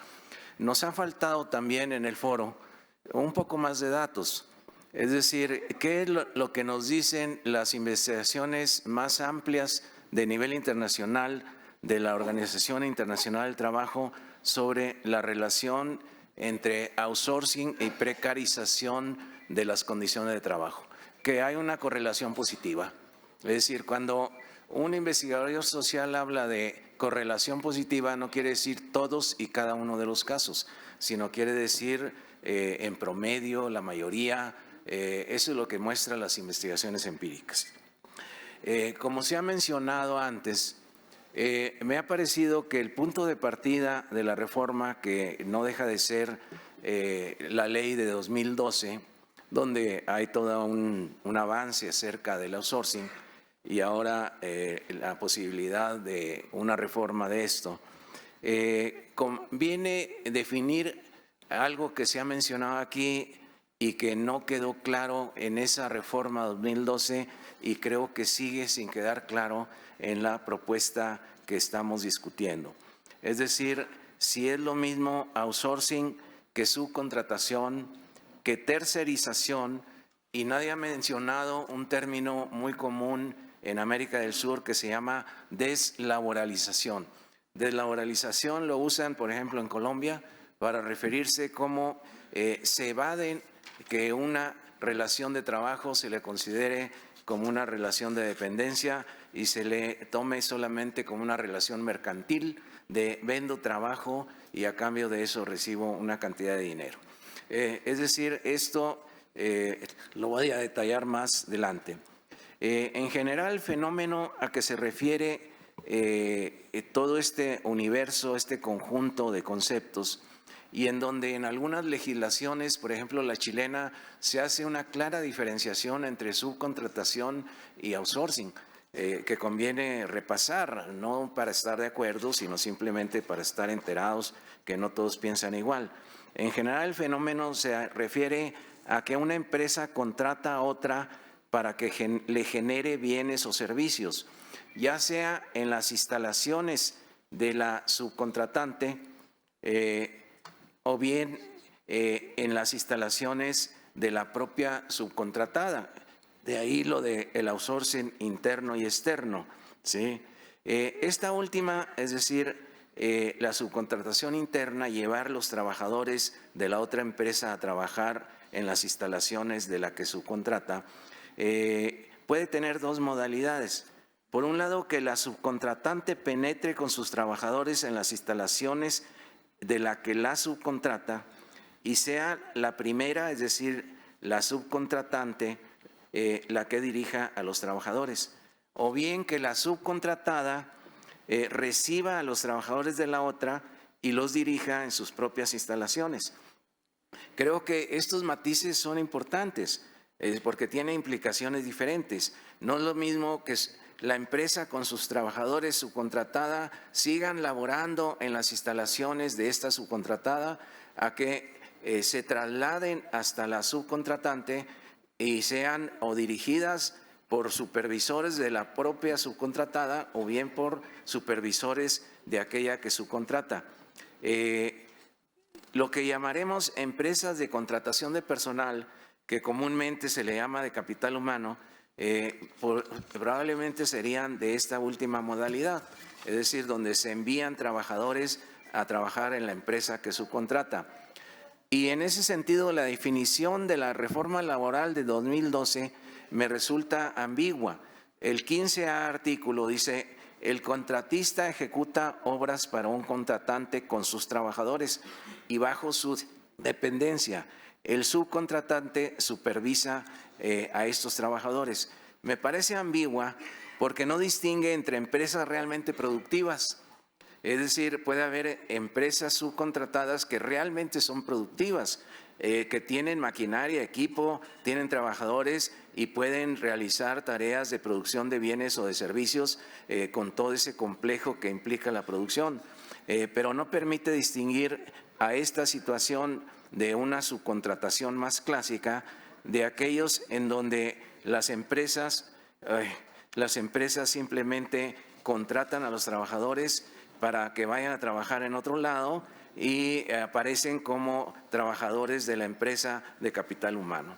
Nos ha faltado también en el foro un poco más de datos, es decir, ¿qué es lo que nos dicen las investigaciones más amplias de nivel internacional de la Organización Internacional del Trabajo sobre la relación entre outsourcing y precarización de las condiciones de trabajo? Que hay una correlación positiva. Es decir, cuando un investigador social habla de correlación positiva, no quiere decir todos y cada uno de los casos, sino quiere decir en promedio, la mayoría. Eso es lo que muestran las investigaciones empíricas. Como se ha mencionado antes, me ha parecido que el punto de partida de la reforma, que no deja de ser la ley de 2012, donde hay todo un avance acerca del outsourcing y ahora la posibilidad de una reforma de esto, conviene definir algo que se ha mencionado aquí y que no quedó claro en esa reforma 2012 y creo que sigue sin quedar claro en la propuesta que estamos discutiendo. Es decir, si es lo mismo outsourcing que subcontratación, que tercerización, y nadie ha mencionado un término muy común en América del Sur que se llama deslaboralización. Deslaboralización lo usan, por ejemplo, en Colombia para referirse cómo se evaden que una relación de trabajo se le considere como una relación de dependencia y se le tome solamente como una relación mercantil de vendo trabajo y a cambio de eso recibo una cantidad de dinero. Es decir, esto lo voy a detallar más adelante. En general, el fenómeno a que se refiere todo este universo, este conjunto de conceptos, y en donde en algunas legislaciones, por ejemplo la chilena, se hace una clara diferenciación entre subcontratación y outsourcing, que conviene repasar, no para estar de acuerdo, sino simplemente para estar enterados que no todos piensan igual. En general, el fenómeno se refiere a que una empresa contrata a otra para que le genere bienes o servicios, ya sea en las instalaciones de la subcontratante o bien en las instalaciones de la propia subcontratada. De ahí lo del outsourcing interno y externo, ¿sí? Esta última, es decir, la subcontratación interna, llevar los trabajadores de la otra empresa a trabajar en las instalaciones de la que subcontrata, puede tener dos modalidades. Por un lado, que la subcontratante penetre con sus trabajadores en las instalaciones de la que la subcontrata y sea la primera, es decir, la subcontratante, la que dirija a los trabajadores. O bien que la subcontratada reciba a los trabajadores de la otra y los dirija en sus propias instalaciones. Creo que estos matices son importantes porque tienen implicaciones diferentes. No es lo mismo que la empresa con sus trabajadores subcontratada sigan laborando en las instalaciones de esta subcontratada a que se trasladen hasta la subcontratante y sean o dirigidas por supervisores de la propia subcontratada o bien por supervisores de aquella que subcontrata. Lo que llamaremos empresas de contratación de personal, que comúnmente se le llama de capital humano, probablemente serían de esta última modalidad, es decir, donde se envían trabajadores a trabajar en la empresa que subcontrata. Y en ese sentido, la definición de la reforma laboral de 2012 me resulta ambigua. El 15A artículo dice: el contratista ejecuta obras para un contratante con sus trabajadores y bajo su dependencia. El subcontratante supervisa a estos trabajadores. Me parece ambigua porque no distingue entre empresas realmente productivas. Es decir, puede haber empresas subcontratadas que realmente son productivas, que tienen maquinaria, equipo, tienen trabajadores y pueden realizar tareas de producción de bienes o de servicios con todo ese complejo que implica la producción. Pero no permite distinguir a esta situación de una subcontratación más clásica de aquellos en donde las empresas simplemente contratan a los trabajadores para que vayan a trabajar en otro lado y aparecen como trabajadores de la empresa de capital humano.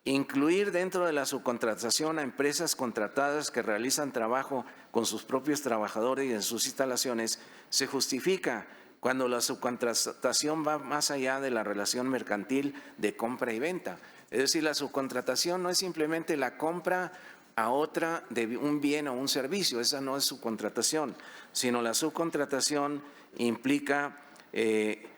Incluir dentro de la subcontratación a empresas contratadas que realizan trabajo con sus propios trabajadores y en sus instalaciones se justifica cuando la subcontratación va más allá de la relación mercantil de compra y venta. Es decir, la subcontratación no es simplemente la compra a otra de un bien o un servicio. Esa no es subcontratación, sino la subcontratación implica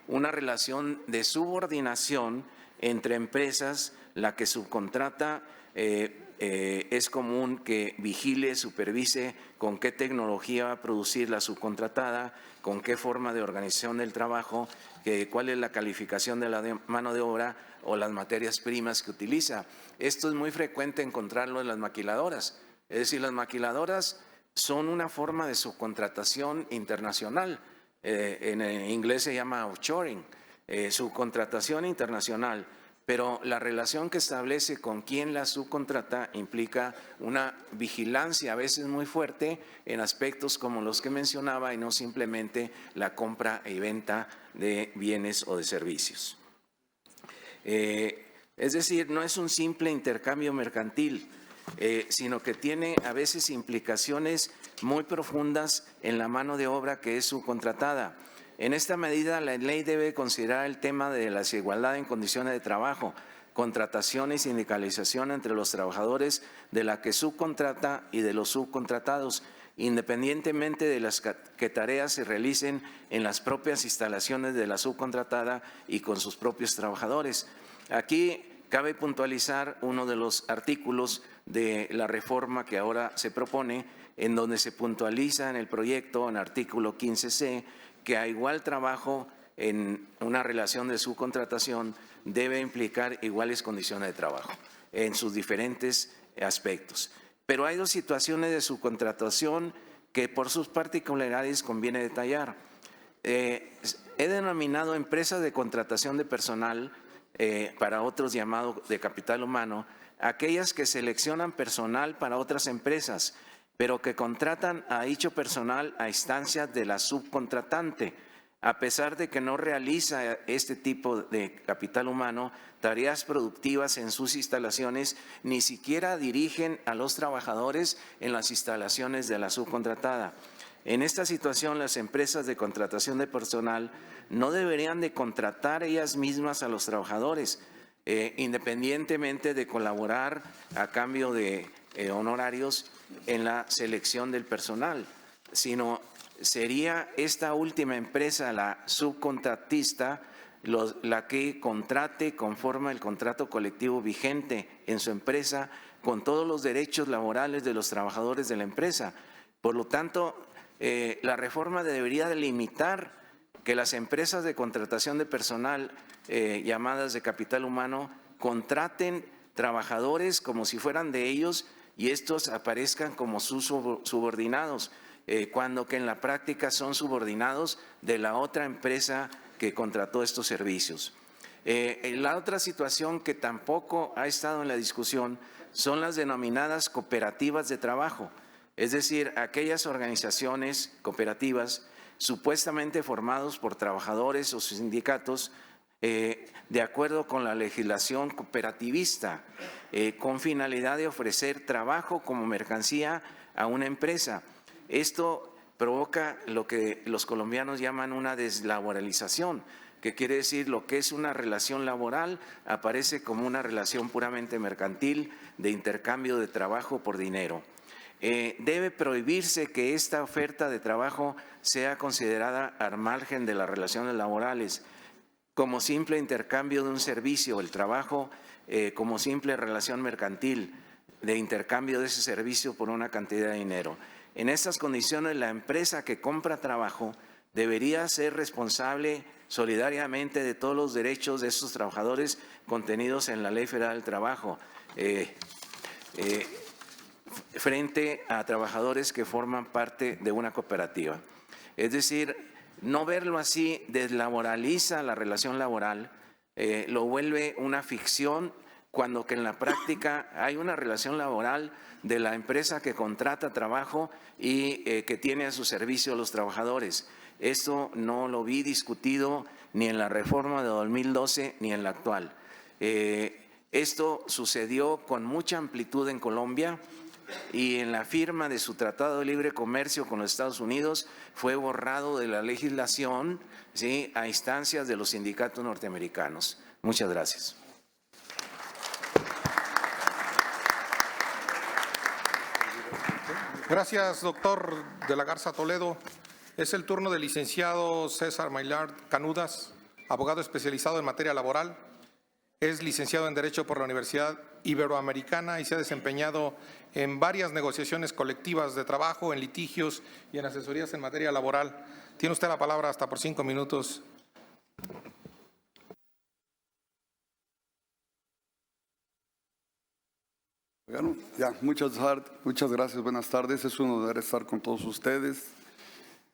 una relación de subordinación entre empresas. La que subcontrata es común que vigile, supervise con qué tecnología va a producir la subcontratada, con qué forma de organización del trabajo, cuál es la calificación de la mano de obra o las materias primas que utiliza. Esto es muy frecuente encontrarlo en las maquiladoras. Es decir, las maquiladoras son una forma de subcontratación internacional. En inglés se llama offshoring, subcontratación internacional. Pero la relación que establece con quién la subcontrata implica una vigilancia a veces muy fuerte en aspectos como los que mencionaba y no simplemente la compra y venta de bienes o de servicios. Es decir, no es un simple intercambio mercantil, sino que tiene a veces implicaciones muy profundas en la mano de obra que es subcontratada. En esta medida, la ley debe considerar el tema de la desigualdad en condiciones de trabajo, contratación y sindicalización entre los trabajadores de la que subcontrata y de los subcontratados, independientemente de las que tareas se realicen en las propias instalaciones de la subcontratada y con sus propios trabajadores. Aquí cabe puntualizar uno de los artículos de la reforma que ahora se propone, en donde se puntualiza en el proyecto, en artículo 15C, que a igual trabajo en una relación de subcontratación debe implicar iguales condiciones de trabajo en sus diferentes aspectos. Pero hay dos situaciones de subcontratación que por sus particularidades conviene detallar. He denominado empresas de contratación de personal, para otros llamado de capital humano, aquellas que seleccionan personal para otras empresas, pero que contratan a dicho personal a instancias de la subcontratante, a pesar de que no realiza este tipo de capital humano tareas productivas en sus instalaciones, ni siquiera dirigen a los trabajadores en las instalaciones de la subcontratada. En esta situación, las empresas de contratación de personal no deberían de contratar ellas mismas a los trabajadores, independientemente de colaborar a cambio de honorarios en la selección del personal, sino sería esta última empresa, la subcontratista, la que contrate conforme al contrato colectivo vigente en su empresa con todos los derechos laborales de los trabajadores de la empresa. Por lo tanto, la reforma debería delimitar que las empresas de contratación de personal, llamadas de capital humano, contraten trabajadores como si fueran de ellos y estos aparezcan como sus subordinados, cuando que en la práctica son subordinados de la otra empresa que contrató estos servicios. La otra situación que tampoco ha estado en la discusión son las denominadas cooperativas de trabajo, es decir, aquellas organizaciones cooperativas supuestamente formados por trabajadores o sindicatos de acuerdo con la legislación cooperativista, con finalidad de ofrecer trabajo como mercancía a una empresa. Esto provoca lo que los colombianos llaman una deslaboralización, que quiere decir lo que es una relación laboral aparece como una relación puramente mercantil de intercambio de trabajo por dinero. Debe prohibirse que esta oferta de trabajo sea considerada al margen de las relaciones laborales, como simple intercambio de un servicio, el trabajo como simple relación mercantil de intercambio de ese servicio por una cantidad de dinero. En estas condiciones, la empresa que compra trabajo debería ser responsable solidariamente de todos los derechos de estos trabajadores contenidos en la Ley Federal del Trabajo, frente a trabajadores que forman parte de una cooperativa. Es decir, no verlo así deslaboraliza la relación laboral, lo vuelve una ficción, cuando que en la práctica hay una relación laboral de la empresa que contrata trabajo y que tiene a su servicio a los trabajadores. Esto no lo vi discutido ni en la reforma de 2012 ni en la actual. Esto sucedió con mucha amplitud en Colombia y en la firma de su Tratado de Libre Comercio con los Estados Unidos fue borrado de la legislación, ¿sí?, a instancias de los sindicatos norteamericanos. Muchas gracias. Gracias, doctor de la Garza Toledo. Es el turno del licenciado César Maillard Canudas, abogado especializado en materia laboral. Es licenciado en Derecho por la Universidad Iberoamericana y se ha desempeñado en varias negociaciones colectivas de trabajo, en litigios y en asesorías en materia laboral. Tiene usted la palabra hasta por 5 minutos. Bueno, ya, muchas gracias, buenas tardes. Es un honor estar con todos ustedes,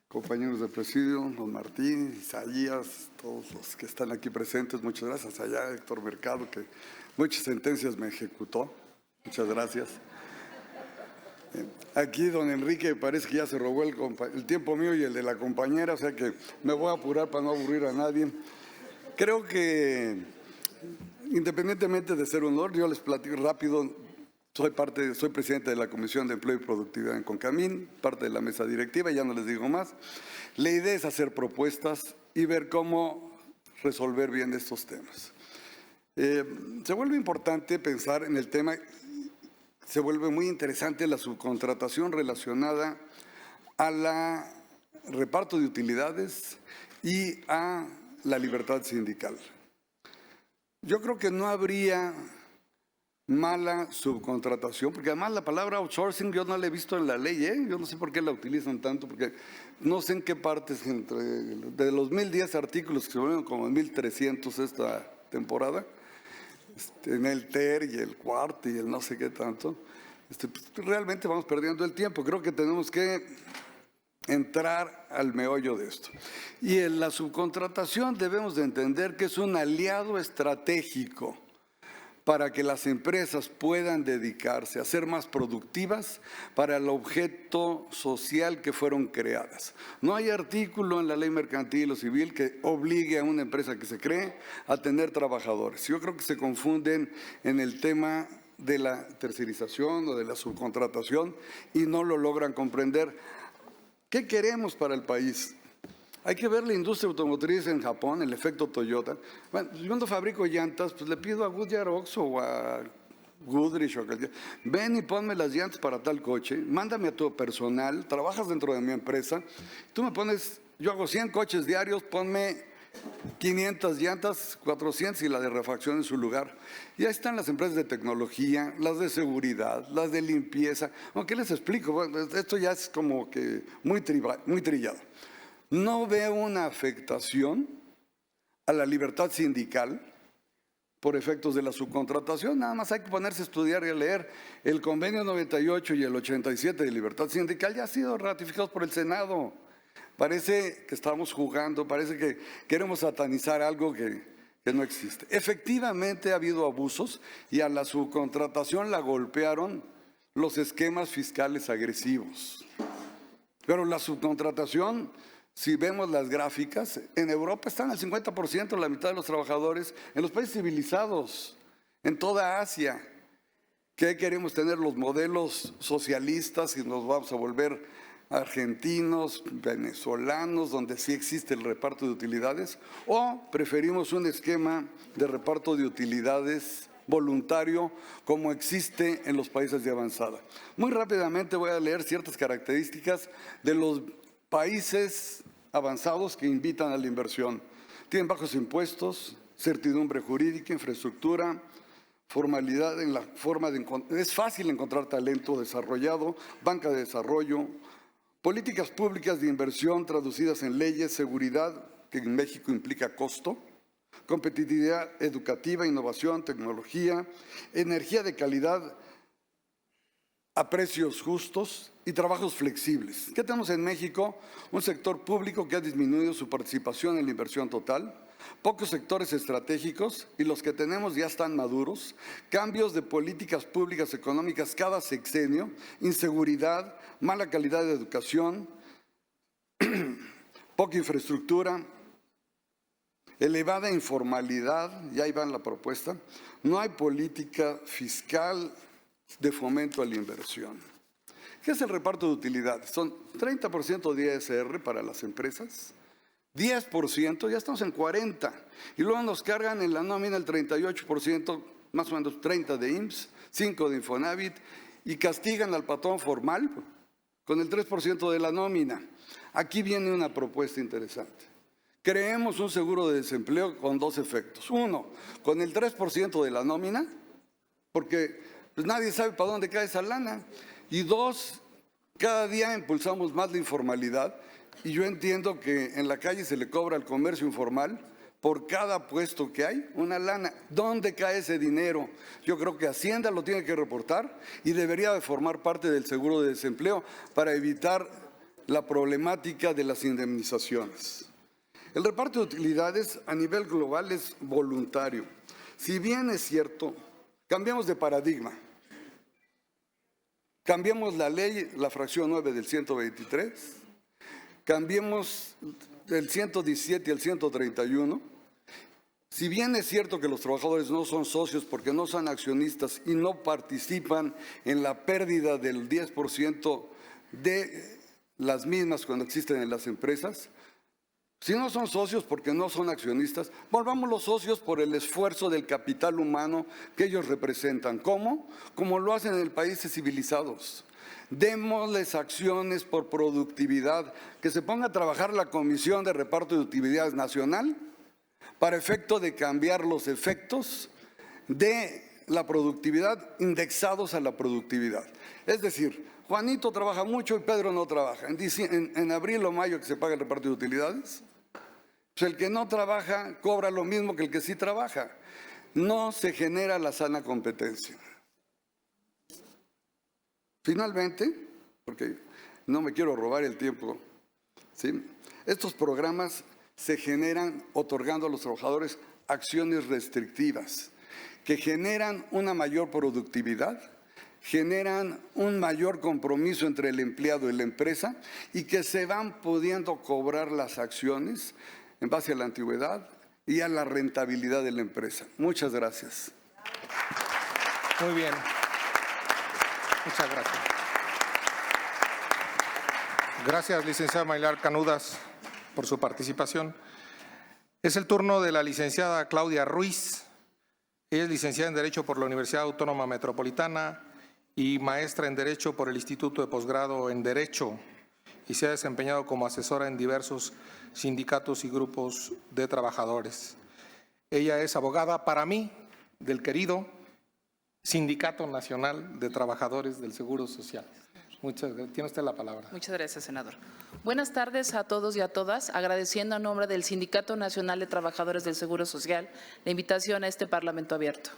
compañeros de presidio, don Martín, Isaías, todos los que están aquí presentes. Muchas gracias. Allá Héctor Mercado, que muchas sentencias me ejecutó. Muchas gracias. Aquí don Enrique parece que ya se robó el tiempo mío y el de la compañera, o sea que me voy a apurar para no aburrir a nadie. Creo que, independientemente de ser un honor, yo les platico rápido. Soy presidente de la Comisión de Empleo y Productividad en CONCAMIN, parte de la mesa directiva, ya no les digo más. La idea es hacer propuestas y ver cómo resolver bien estos temas. Se vuelve importante pensar en el tema, se vuelve muy interesante la subcontratación relacionada a la reparto de utilidades y a la libertad sindical. Yo creo que no habría mala subcontratación, porque además la palabra outsourcing yo no la he visto en la ley, yo no sé por qué la utilizan tanto, porque no sé en qué partes de los 1010 artículos que se volvieron como 1300 esta temporada, en el TER y el cuarto y el no sé qué tanto, realmente vamos perdiendo el tiempo. Creo que tenemos que entrar al meollo de esto. Y en la subcontratación debemos de entender que es un aliado estratégico para que las empresas puedan dedicarse a ser más productivas para el objeto social que fueron creadas. No hay artículo en la ley mercantil o civil que obligue a una empresa que se cree a tener trabajadores. Yo creo que se confunden en el tema de la tercerización o de la subcontratación y no lo logran comprender. ¿Qué queremos para el país? Hay que ver la industria automotriz en Japón, el efecto Toyota. Bueno, yo cuando fabrico llantas, pues le pido a Goodyear Oxo o a Goodrich o cualquier. Ven y ponme las llantas para tal coche, mándame a tu personal, trabajas dentro de mi empresa, tú me pones, yo hago 100 coches diarios, ponme 500 llantas, 400 y la de refacción en su lugar. Y ahí están las empresas de tecnología, las de seguridad, las de limpieza. ¿Qué les explico? Bueno, esto ya es como que muy trillado. No veo una afectación a la libertad sindical por efectos de la subcontratación. Nada más hay que ponerse a estudiar y a leer. El convenio 98 y el 87 de libertad sindical ya han sido ratificados por el Senado. Parece que estamos jugando, parece que queremos satanizar algo que no existe. Efectivamente ha habido abusos y a la subcontratación la golpearon los esquemas fiscales agresivos. Pero la subcontratación, si vemos las gráficas, en Europa están al 50%, la mitad de los trabajadores, en los países civilizados, en toda Asia. ¿Qué queremos tener? Los modelos socialistas y nos vamos a volver argentinos, venezolanos, donde sí existe el reparto de utilidades, o preferimos un esquema de reparto de utilidades voluntario como existe en los países de avanzada. Muy rápidamente voy a leer ciertas características de los países avanzados que invitan a la inversión. Tienen bajos impuestos, certidumbre jurídica, infraestructura, formalidad en la forma de encontrar, es fácil encontrar talento desarrollado, banca de desarrollo, políticas públicas de inversión traducidas en leyes, seguridad, que en México implica costo, competitividad educativa, innovación, tecnología, energía de calidad a precios justos y trabajos flexibles. ¿Qué tenemos en México? Un sector público que ha disminuido su participación en la inversión total, pocos sectores estratégicos y los que tenemos ya están maduros, cambios de políticas públicas económicas cada sexenio, inseguridad, mala calidad de educación, poca infraestructura, elevada informalidad, y ahí va la propuesta, no hay política fiscal de fomento a la inversión. ¿Qué es el reparto de utilidades? Son 30% de ISR para las empresas, 10%, ya estamos en 40%, y luego nos cargan en la nómina el 38%, más o menos 30% de IMSS, 5% de Infonavit, y castigan al patrón formal, con el 3% de la nómina. Aquí viene una propuesta interesante. Creemos un seguro de desempleo con dos efectos. Uno, con el 3% de la nómina, porque pues, nadie sabe para dónde cae esa lana. Y dos, cada día impulsamos más la informalidad y yo entiendo que en la calle se le cobra al comercio informal por cada puesto que hay una lana. ¿Dónde cae ese dinero? Yo creo que Hacienda lo tiene que reportar y debería de formar parte del seguro de desempleo para evitar la problemática de las indemnizaciones. El reparto de utilidades a nivel global es voluntario. Si bien es cierto, cambiamos de paradigma. Cambiamos la ley, la fracción 9 del 123, cambiemos del 117 al 131. Si bien es cierto que los trabajadores no son socios porque no son accionistas y no participan en la pérdida del 10% de las mismas cuando existen en las empresas, si no son socios porque no son accionistas, volvamos los socios por el esfuerzo del capital humano que ellos representan. ¿Cómo? Como lo hacen en países civilizados. Démosles acciones por productividad, que se ponga a trabajar la Comisión de Reparto de Utilidades Nacional para efecto de cambiar los efectos de la productividad indexados a la productividad. Es decir, Juanito trabaja mucho y Pedro no trabaja. En abril o mayo que se paga el reparto de utilidades, pues el que no trabaja cobra lo mismo que el que sí trabaja. No se genera la sana competencia. Finalmente, porque no me quiero robar el tiempo, ¿sí? Estos programas se generan otorgando a los trabajadores acciones restrictivas que generan una mayor productividad, generan un mayor compromiso entre el empleado y la empresa y que se van pudiendo cobrar las acciones en base a la antigüedad y a la rentabilidad de la empresa. Muchas gracias. Muy bien. Muchas gracias. Gracias, licenciada Maylar Canudas, por su participación. Es el turno de la licenciada Claudia Ruiz. Ella es licenciada en Derecho por la Universidad Autónoma Metropolitana y maestra en Derecho por el Instituto de Posgrado en Derecho, y se ha desempeñado como asesora en diversos sindicatos y grupos de trabajadores. Ella es abogada, para mí, del querido Sindicato Nacional de Trabajadores del Seguro Social. Muchas gracias. Tiene usted la palabra. Muchas gracias, senador. Buenas tardes a todos y a todas, agradeciendo a nombre del Sindicato Nacional de Trabajadores del Seguro Social la invitación a este Parlamento abierto.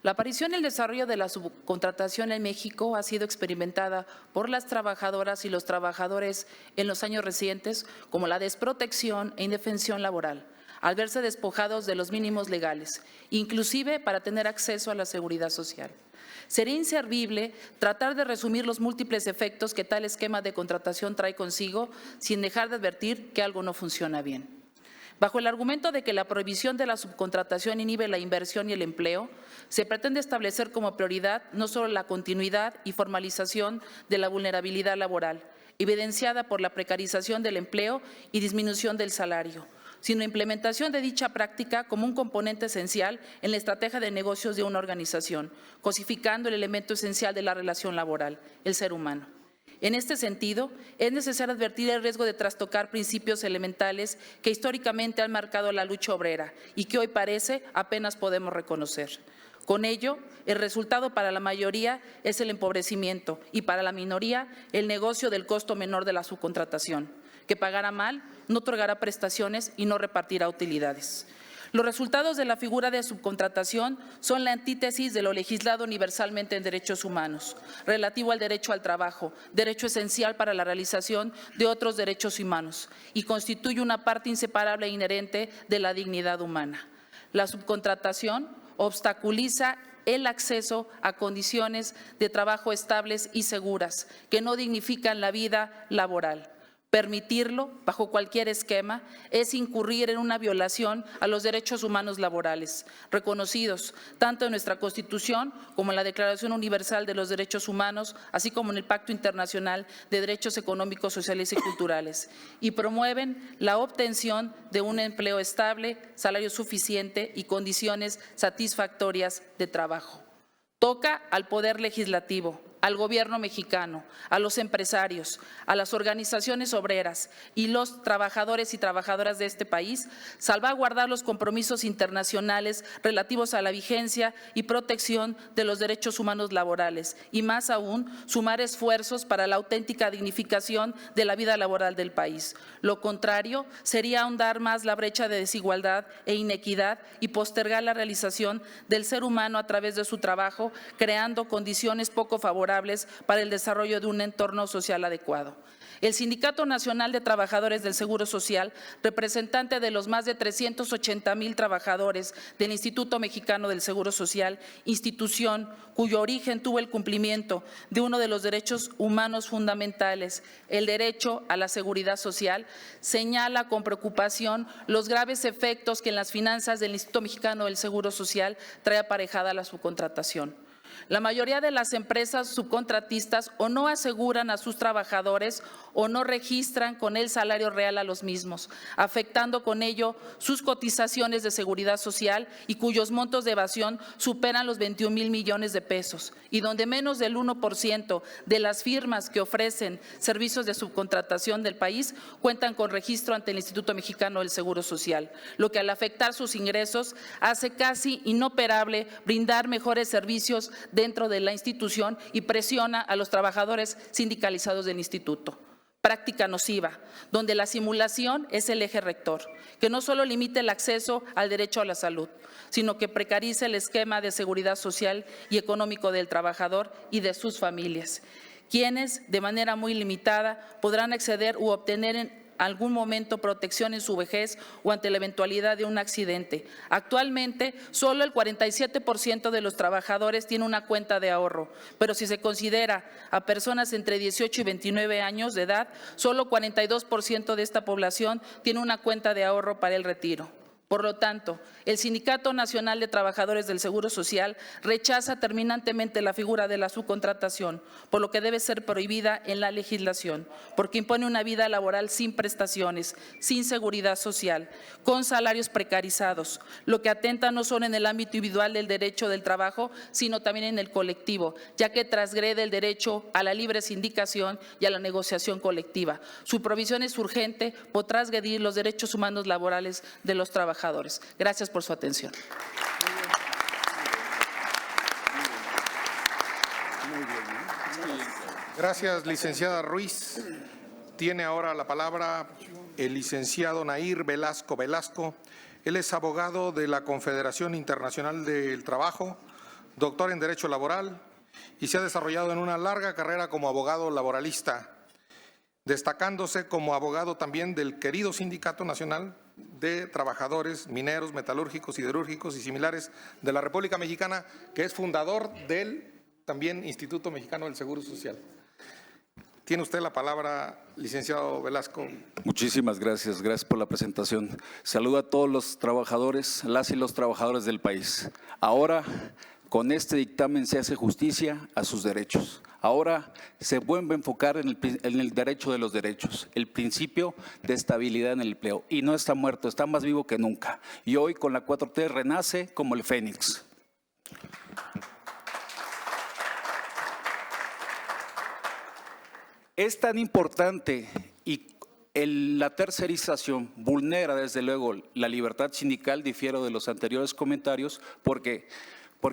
La aparición y el desarrollo de la subcontratación en México ha sido experimentada por las trabajadoras y los trabajadores en los años recientes como la desprotección e indefensión laboral, al verse despojados de los mínimos legales, inclusive para tener acceso a la seguridad social. Sería inservible tratar de resumir los múltiples efectos que tal esquema de contratación trae consigo sin dejar de advertir que algo no funciona bien. Bajo el argumento de que la prohibición de la subcontratación inhibe la inversión y el empleo, se pretende establecer como prioridad no solo la continuidad y formalización de la vulnerabilidad laboral, evidenciada por la precarización del empleo y disminución del salario, sino implementación de dicha práctica como un componente esencial en la estrategia de negocios de una organización, cosificando el elemento esencial de la relación laboral, el ser humano. En este sentido, es necesario advertir el riesgo de trastocar principios elementales que históricamente han marcado la lucha obrera y que hoy parece apenas podemos reconocer. Con ello, el resultado para la mayoría es el empobrecimiento y para la minoría el negocio del costo menor de la subcontratación, que pagará mal, no otorgará prestaciones y no repartirá utilidades. Los resultados de la figura de subcontratación son la antítesis de lo legislado universalmente en derechos humanos, relativo al derecho al trabajo, derecho esencial para la realización de otros derechos humanos, y constituye una parte inseparable e inherente de la dignidad humana. La subcontratación obstaculiza el acceso a condiciones de trabajo estables y seguras que no dignifican la vida laboral. Permitirlo, bajo cualquier esquema, es incurrir en una violación a los derechos humanos laborales, reconocidos tanto en nuestra Constitución como en la Declaración Universal de los Derechos Humanos, así como en el Pacto Internacional de Derechos Económicos, Sociales y Culturales, y promueven la obtención de un empleo estable, salario suficiente y condiciones satisfactorias de trabajo. Toca al Poder Legislativo, al gobierno mexicano, a los empresarios, a las organizaciones obreras y los trabajadores y trabajadoras de este país, salvaguardar los compromisos internacionales relativos a la vigencia y protección de los derechos humanos laborales y, más aún, sumar esfuerzos para la auténtica dignificación de la vida laboral del país. Lo contrario sería ahondar más la brecha de desigualdad e inequidad y postergar la realización del ser humano a través de su trabajo, creando condiciones poco favorables para el desarrollo de un entorno social adecuado. El Sindicato Nacional de Trabajadores del Seguro Social, representante de los más de 380,000 trabajadores del Instituto Mexicano del Seguro Social, institución cuyo origen tuvo el cumplimiento de uno de los derechos humanos fundamentales, el derecho a la seguridad social, señala con preocupación los graves efectos que en las finanzas del Instituto Mexicano del Seguro Social trae aparejada la subcontratación. La mayoría de las empresas subcontratistas o no aseguran a sus trabajadores o no registran con el salario real a los mismos, afectando con ello sus cotizaciones de seguridad social y cuyos montos de evasión superan los 21,000 millones de pesos, y donde menos del 1% de las firmas que ofrecen servicios de subcontratación del país cuentan con registro ante el Instituto Mexicano del Seguro Social, lo que al afectar sus ingresos hace casi inoperable brindar mejores servicios dentro de la institución y presiona a los trabajadores sindicalizados del instituto. Práctica nociva, donde la simulación es el eje rector, que no solo limita el acceso al derecho a la salud, sino que precariza el esquema de seguridad social y económico del trabajador y de sus familias, quienes de manera muy limitada podrán acceder u obtener en algún momento protección en su vejez o ante la eventualidad de un accidente. Actualmente, solo el 47% de los trabajadores tiene una cuenta de ahorro, pero si se considera a personas entre 18 y 29 años de edad, solo 42% de esta población tiene una cuenta de ahorro para el retiro. Por lo tanto, el Sindicato Nacional de Trabajadores del Seguro Social rechaza terminantemente la figura de la subcontratación, por lo que debe ser prohibida en la legislación, porque impone una vida laboral sin prestaciones, sin seguridad social, con salarios precarizados, lo que atenta no solo en el ámbito individual del derecho del trabajo, sino también en el colectivo, ya que transgrede el derecho a la libre sindicación y a la negociación colectiva. Su provisión es urgente por transgredir los derechos humanos laborales de los trabajadores. Gracias por su atención. Gracias, licenciada Ruiz. Tiene ahora la palabra el licenciado Nair Velasco Velasco. Él es abogado de la Confederación Internacional del Trabajo, doctor en Derecho Laboral y se ha desarrollado en una larga carrera como abogado laboralista, destacándose como abogado también del querido Sindicato Nacional de Trabajadores Mineros, Metalúrgicos, Siderúrgicos y similares de la República Mexicana, que es fundador del también Instituto Mexicano del Seguro Social. Tiene usted la palabra, licenciado Velasco. Muchísimas gracias, gracias por la presentación. Saludo a todos los trabajadores, las y los trabajadores del país. Ahora, con este dictamen se hace justicia a sus derechos. Ahora se vuelve a enfocar en el derecho de los derechos, el principio de estabilidad en el empleo. Y no está muerto, está más vivo que nunca. Y hoy con la 4T renace como el Fénix. Es tan importante y la tercerización vulnera desde luego la libertad sindical, difiero de los anteriores comentarios, porque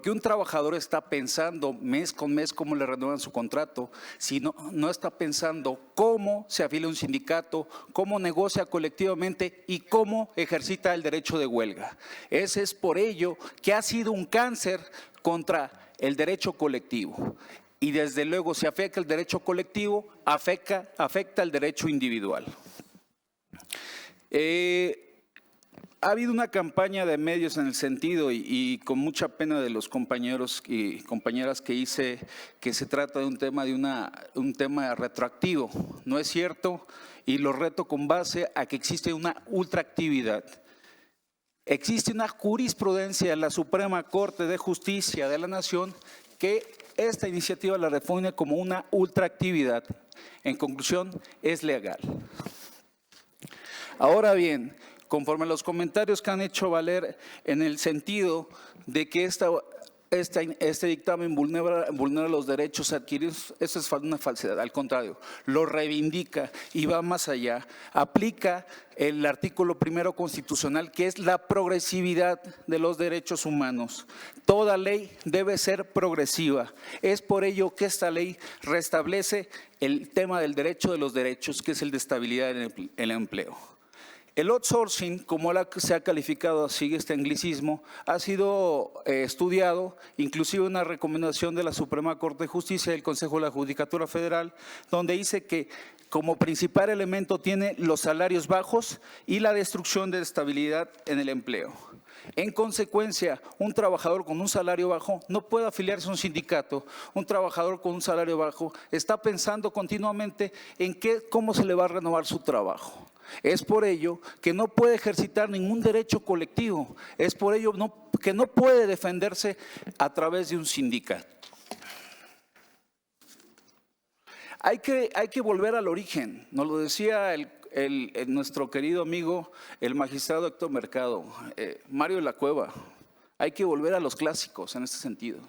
un trabajador está pensando mes con mes cómo le renuevan su contrato, si no está pensando cómo se afilia a un sindicato, cómo negocia colectivamente y cómo ejercita el derecho de huelga. Ese es por ello que ha sido un cáncer contra el derecho colectivo. Y desde luego, si afecta el derecho colectivo, afecta el derecho individual. Ha habido una campaña de medios en el sentido, y con mucha pena de los compañeros y compañeras que hice, que se trata de un tema retroactivo. No es cierto, y lo reto con base a que existe una ultraactividad. Existe una jurisprudencia de la Suprema Corte de Justicia de la Nación que esta iniciativa la define como una ultraactividad. En conclusión, es legal. Ahora bien, conforme a los comentarios que han hecho valer en el sentido de que este dictamen vulnera los derechos adquiridos, eso es una falsedad, al contrario, lo reivindica y va más allá, aplica el artículo 1 constitucional, que es la progresividad de los derechos humanos. Toda ley debe ser progresiva, es por ello que esta ley restablece el tema del derecho de los derechos, que es el de estabilidad en el empleo. El outsourcing, como se ha calificado así este anglicismo, ha sido estudiado, inclusive una recomendación de la Suprema Corte de Justicia y del Consejo de la Judicatura Federal, donde dice que como principal elemento tiene los salarios bajos y la destrucción de estabilidad en el empleo. En consecuencia, un trabajador con un salario bajo no puede afiliarse a un sindicato. Un trabajador con un salario bajo está pensando continuamente en cómo se le va a renovar su trabajo. Es por ello que no puede ejercitar ningún derecho colectivo, es por ello que no puede defenderse a través de un sindicato. Hay que volver al origen, nos lo decía nuestro querido amigo, el magistrado Héctor Mercado, Mario de la Cueva. Hay que volver a los clásicos en este sentido,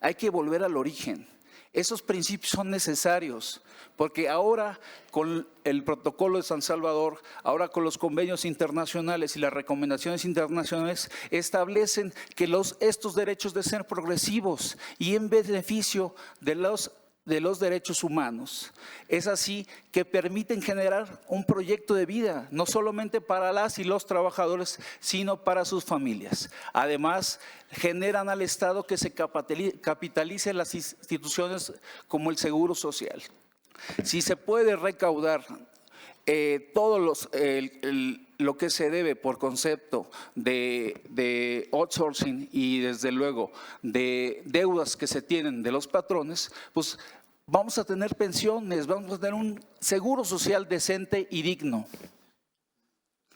hay que volver al origen. Esos principios son necesarios, porque ahora con el protocolo de San Salvador, ahora con los convenios internacionales y las recomendaciones internacionales, establecen que estos derechos deben ser progresivos y en beneficio de los derechos humanos. Es así que permiten generar un proyecto de vida, no solamente para las y los trabajadores, sino para sus familias. Además, generan al Estado que se capitalice las instituciones como el Seguro Social. Si se puede recaudar todo lo que se debe por concepto de outsourcing y desde luego de deudas que se tienen de los patrones, pues vamos a tener pensiones, vamos a tener un seguro social decente y digno.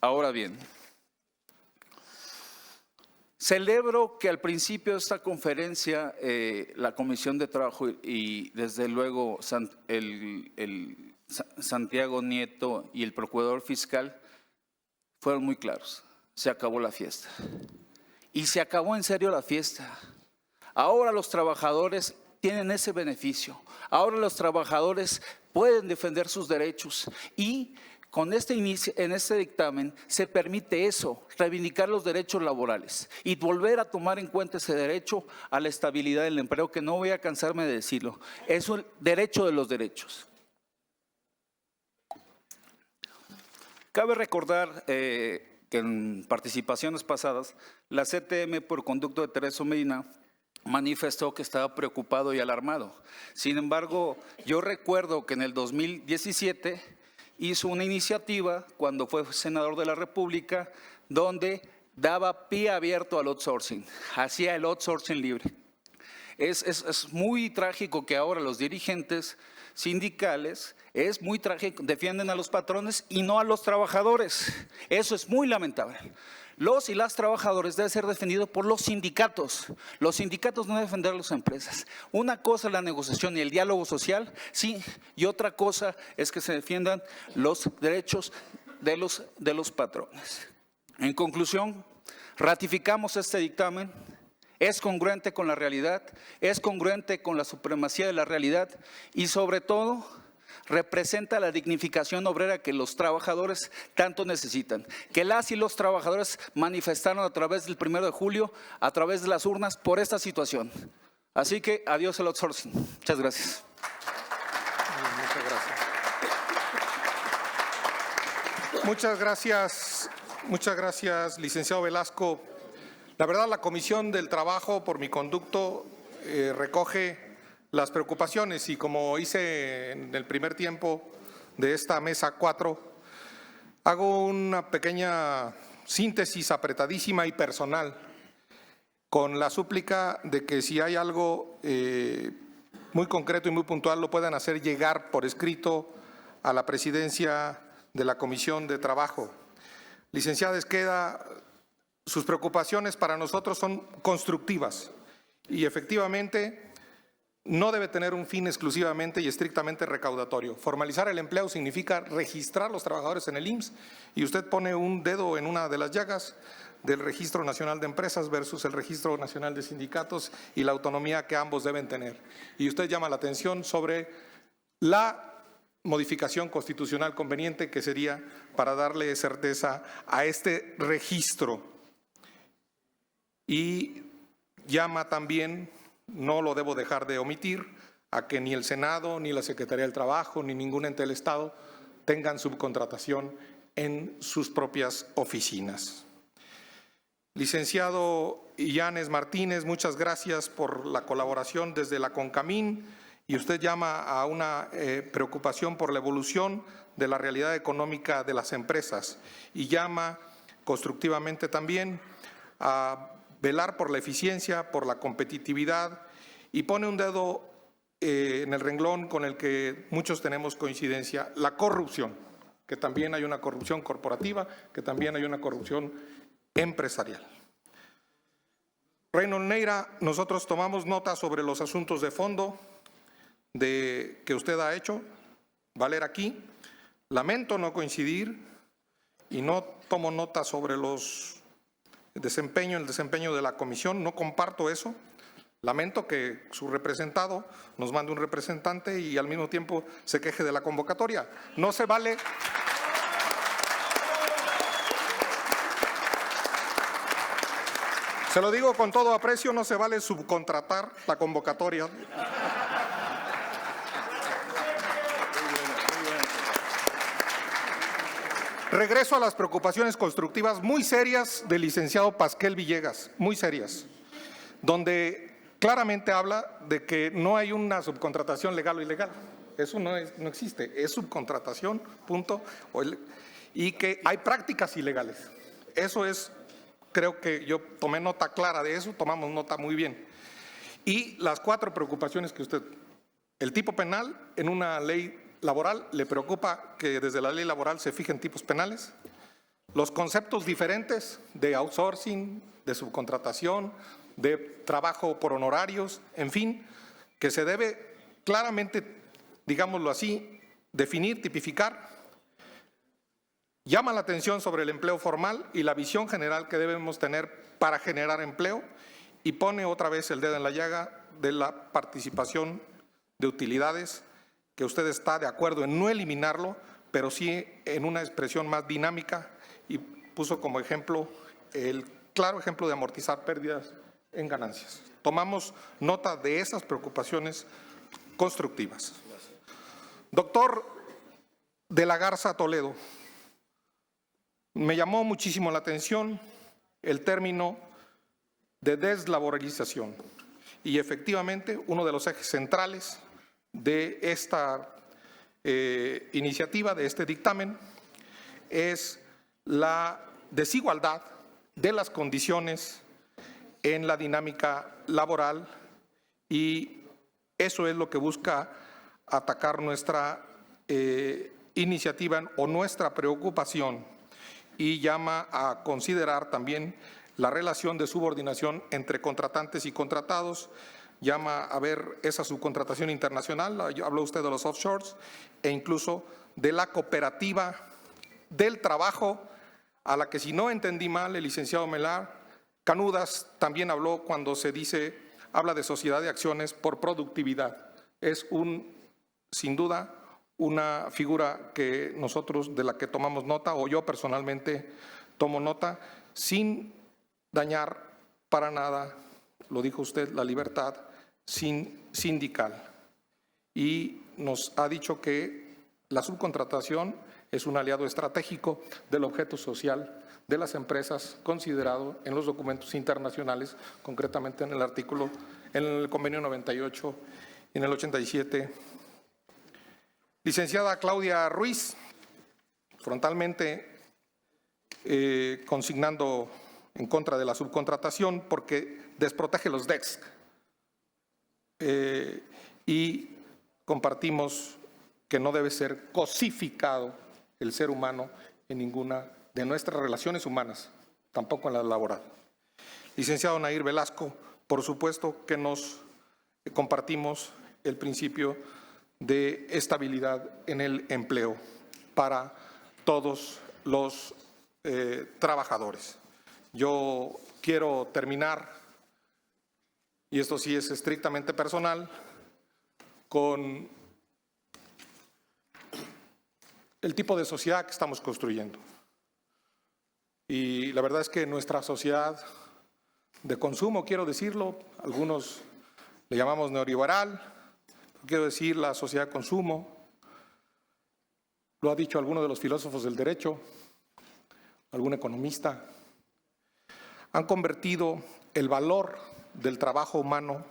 Ahora bien, celebro que al principio de esta conferencia la Comisión de Trabajo y desde luego Santiago Nieto y el Procurador Fiscal fueron muy claros. Se acabó la fiesta. Y se acabó en serio la fiesta. Ahora los trabajadores tienen ese beneficio. Ahora los trabajadores pueden defender sus derechos y en este dictamen se permite eso, reivindicar los derechos laborales y volver a tomar en cuenta ese derecho a la estabilidad del empleo, que no voy a cansarme de decirlo, es un derecho de los derechos. Cabe recordar que en participaciones pasadas, la CTM, por conducto de Tereso Medina, manifestó que estaba preocupado y alarmado. Sin embargo, yo recuerdo que en el 2017 hizo una iniciativa, cuando fue senador de la República, donde daba pie abierto al outsourcing, hacía el outsourcing libre. Es muy trágico que ahora los dirigentes sindicales, es muy trágico, defienden a los patrones y no a los trabajadores. Eso es muy lamentable. Los y las trabajadores deben ser defendidos por los sindicatos. Los sindicatos no deben defender a las empresas. Una cosa es la negociación y el diálogo social, sí, y otra cosa es que se defiendan los derechos de los patrones. En conclusión, ratificamos este dictamen. Es congruente con la realidad, es congruente con la supremacía de la realidad y sobre todo representa la dignificación obrera que los trabajadores tanto necesitan, que las y los trabajadores manifestaron a través del 1 de julio, a través de las urnas, por esta situación. Así que adiós el outsourcing. Muchas gracias. Muchas gracias, licenciado Velasco. La verdad, la Comisión del Trabajo, por mi conducto, recoge las preocupaciones y como hice en el primer tiempo de esta mesa 4, hago una pequeña síntesis apretadísima y personal con la súplica de que si hay algo muy concreto y muy puntual lo puedan hacer llegar por escrito a la presidencia de la Comisión de Trabajo. Licenciada Esqueda, sus preocupaciones para nosotros son constructivas y efectivamente no debe tener un fin exclusivamente y estrictamente recaudatorio. Formalizar el empleo significa registrar a los trabajadores en el IMSS y usted pone un dedo en una de las llagas. del Registro Nacional de Empresas versus el Registro Nacional de Sindicatos y la autonomía que ambos deben tener. Y usted llama la atención sobre la modificación constitucional conveniente que sería para darle certeza a este registro. Y llama también, no lo debo dejar de omitir, a que ni el Senado, ni la Secretaría del Trabajo, ni ningún ente del Estado tengan subcontratación en sus propias oficinas. Licenciado Illanes Martínez, muchas gracias por la colaboración desde la CONCAMIN, y usted llama a una preocupación por la evolución de la realidad económica de las empresas y llama constructivamente también a velar por la eficiencia, por la competitividad, y pone un dedo en el renglón con el que muchos tenemos coincidencia, la corrupción, que también hay una corrupción corporativa, que también hay una corrupción empresarial. Reynolds Neira, nosotros tomamos nota sobre los asuntos de fondo que usted ha hecho valer aquí. Lamento no coincidir y no tomo nota sobre el desempeño de la comisión, no comparto eso. Lamento que su representado nos mande un representante y al mismo tiempo se queje de la convocatoria. No se vale. Se lo digo con todo aprecio, no se vale subcontratar la convocatoria. Regreso a las preocupaciones constructivas muy serias del licenciado Pasquel Villegas, muy serias, donde claramente habla de que no hay una subcontratación legal o ilegal. Eso no existe, es subcontratación, punto, y que hay prácticas ilegales. Eso es, creo que yo tomé nota clara de eso, tomamos nota muy bien. Y las 4 preocupaciones que usted, el tipo penal en una ley laboral, le preocupa que desde la ley laboral se fijen tipos penales, los conceptos diferentes de outsourcing, de subcontratación, de trabajo por honorarios, en fin, que se debe claramente, digámoslo así, definir, tipificar. Llama la atención sobre el empleo formal y la visión general que debemos tener para generar empleo y pone otra vez el dedo en la llaga de la participación de utilidades, que usted está de acuerdo en no eliminarlo, pero sí en una expresión más dinámica, y puso como ejemplo el claro ejemplo de amortizar pérdidas en ganancias. Tomamos nota de esas preocupaciones constructivas. Doctor de la Garza Toledo, me llamó muchísimo la atención el término de deslaboralización, y efectivamente uno de los ejes centrales de esta iniciativa, de este dictamen, es la desigualdad de las condiciones en la dinámica laboral, y eso es lo que busca atacar nuestra iniciativa o nuestra preocupación, y llama a considerar también la relación de subordinación entre contratantes y contratados, llama a ver esa subcontratación internacional, habló usted de los offshores, e incluso de la cooperativa del trabajo, a la que, si no entendí mal, el licenciado Canudas también habló cuando habla de sociedad de acciones por productividad. Es sin duda una figura que nosotros, de la que tomamos nota, o yo personalmente tomo nota, sin dañar para nada, lo dijo usted, la libertad sindical. Y nos ha dicho que la subcontratación es un aliado estratégico del objeto social de las empresas, considerado en los documentos internacionales, concretamente en el convenio 98 y en el 87. Licenciada Claudia Ruiz, frontalmente consignando en contra de la subcontratación porque desprotege los DEX. Y compartimos que no debe ser cosificado el ser humano en ninguna de nuestras relaciones humanas, tampoco en la laboral. Licenciado Nair Velasco, por supuesto que nos compartimos el principio de estabilidad en el empleo para todos los trabajadores. Yo quiero terminar, y esto sí es estrictamente personal, con el tipo de sociedad que estamos construyendo. Y la verdad es que nuestra sociedad de consumo, quiero decirlo, algunos le llamamos neoliberal, quiero decir la sociedad de consumo, lo ha dicho alguno de los filósofos del derecho, algún economista, han convertido el valor del trabajo humano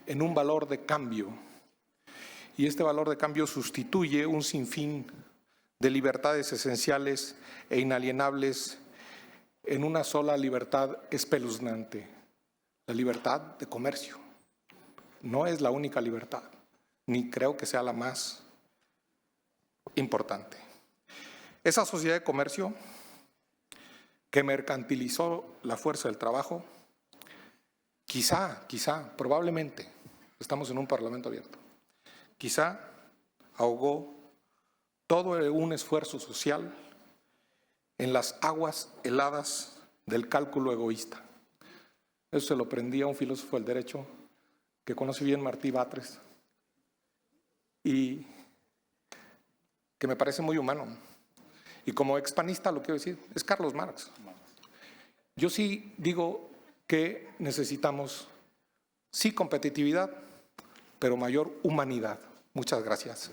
en un valor de cambio. Y este valor de cambio sustituye un sinfín de libertades esenciales e inalienables en una sola libertad espeluznante, la libertad de comercio. No es la única libertad, ni creo que sea la más importante. Esa sociedad de comercio que mercantilizó la fuerza del trabajo, quizá, probablemente, estamos en un parlamento abierto, quizá ahogó todo un esfuerzo social en las aguas heladas del cálculo egoísta. Eso se lo aprendí a un filósofo del derecho que conoce bien, Martí Batres, y que me parece muy humano. Y como expanista lo quiero decir, es Carlos Marx. Yo sí digo que necesitamos, sí, competitividad, pero mayor humanidad. Muchas gracias.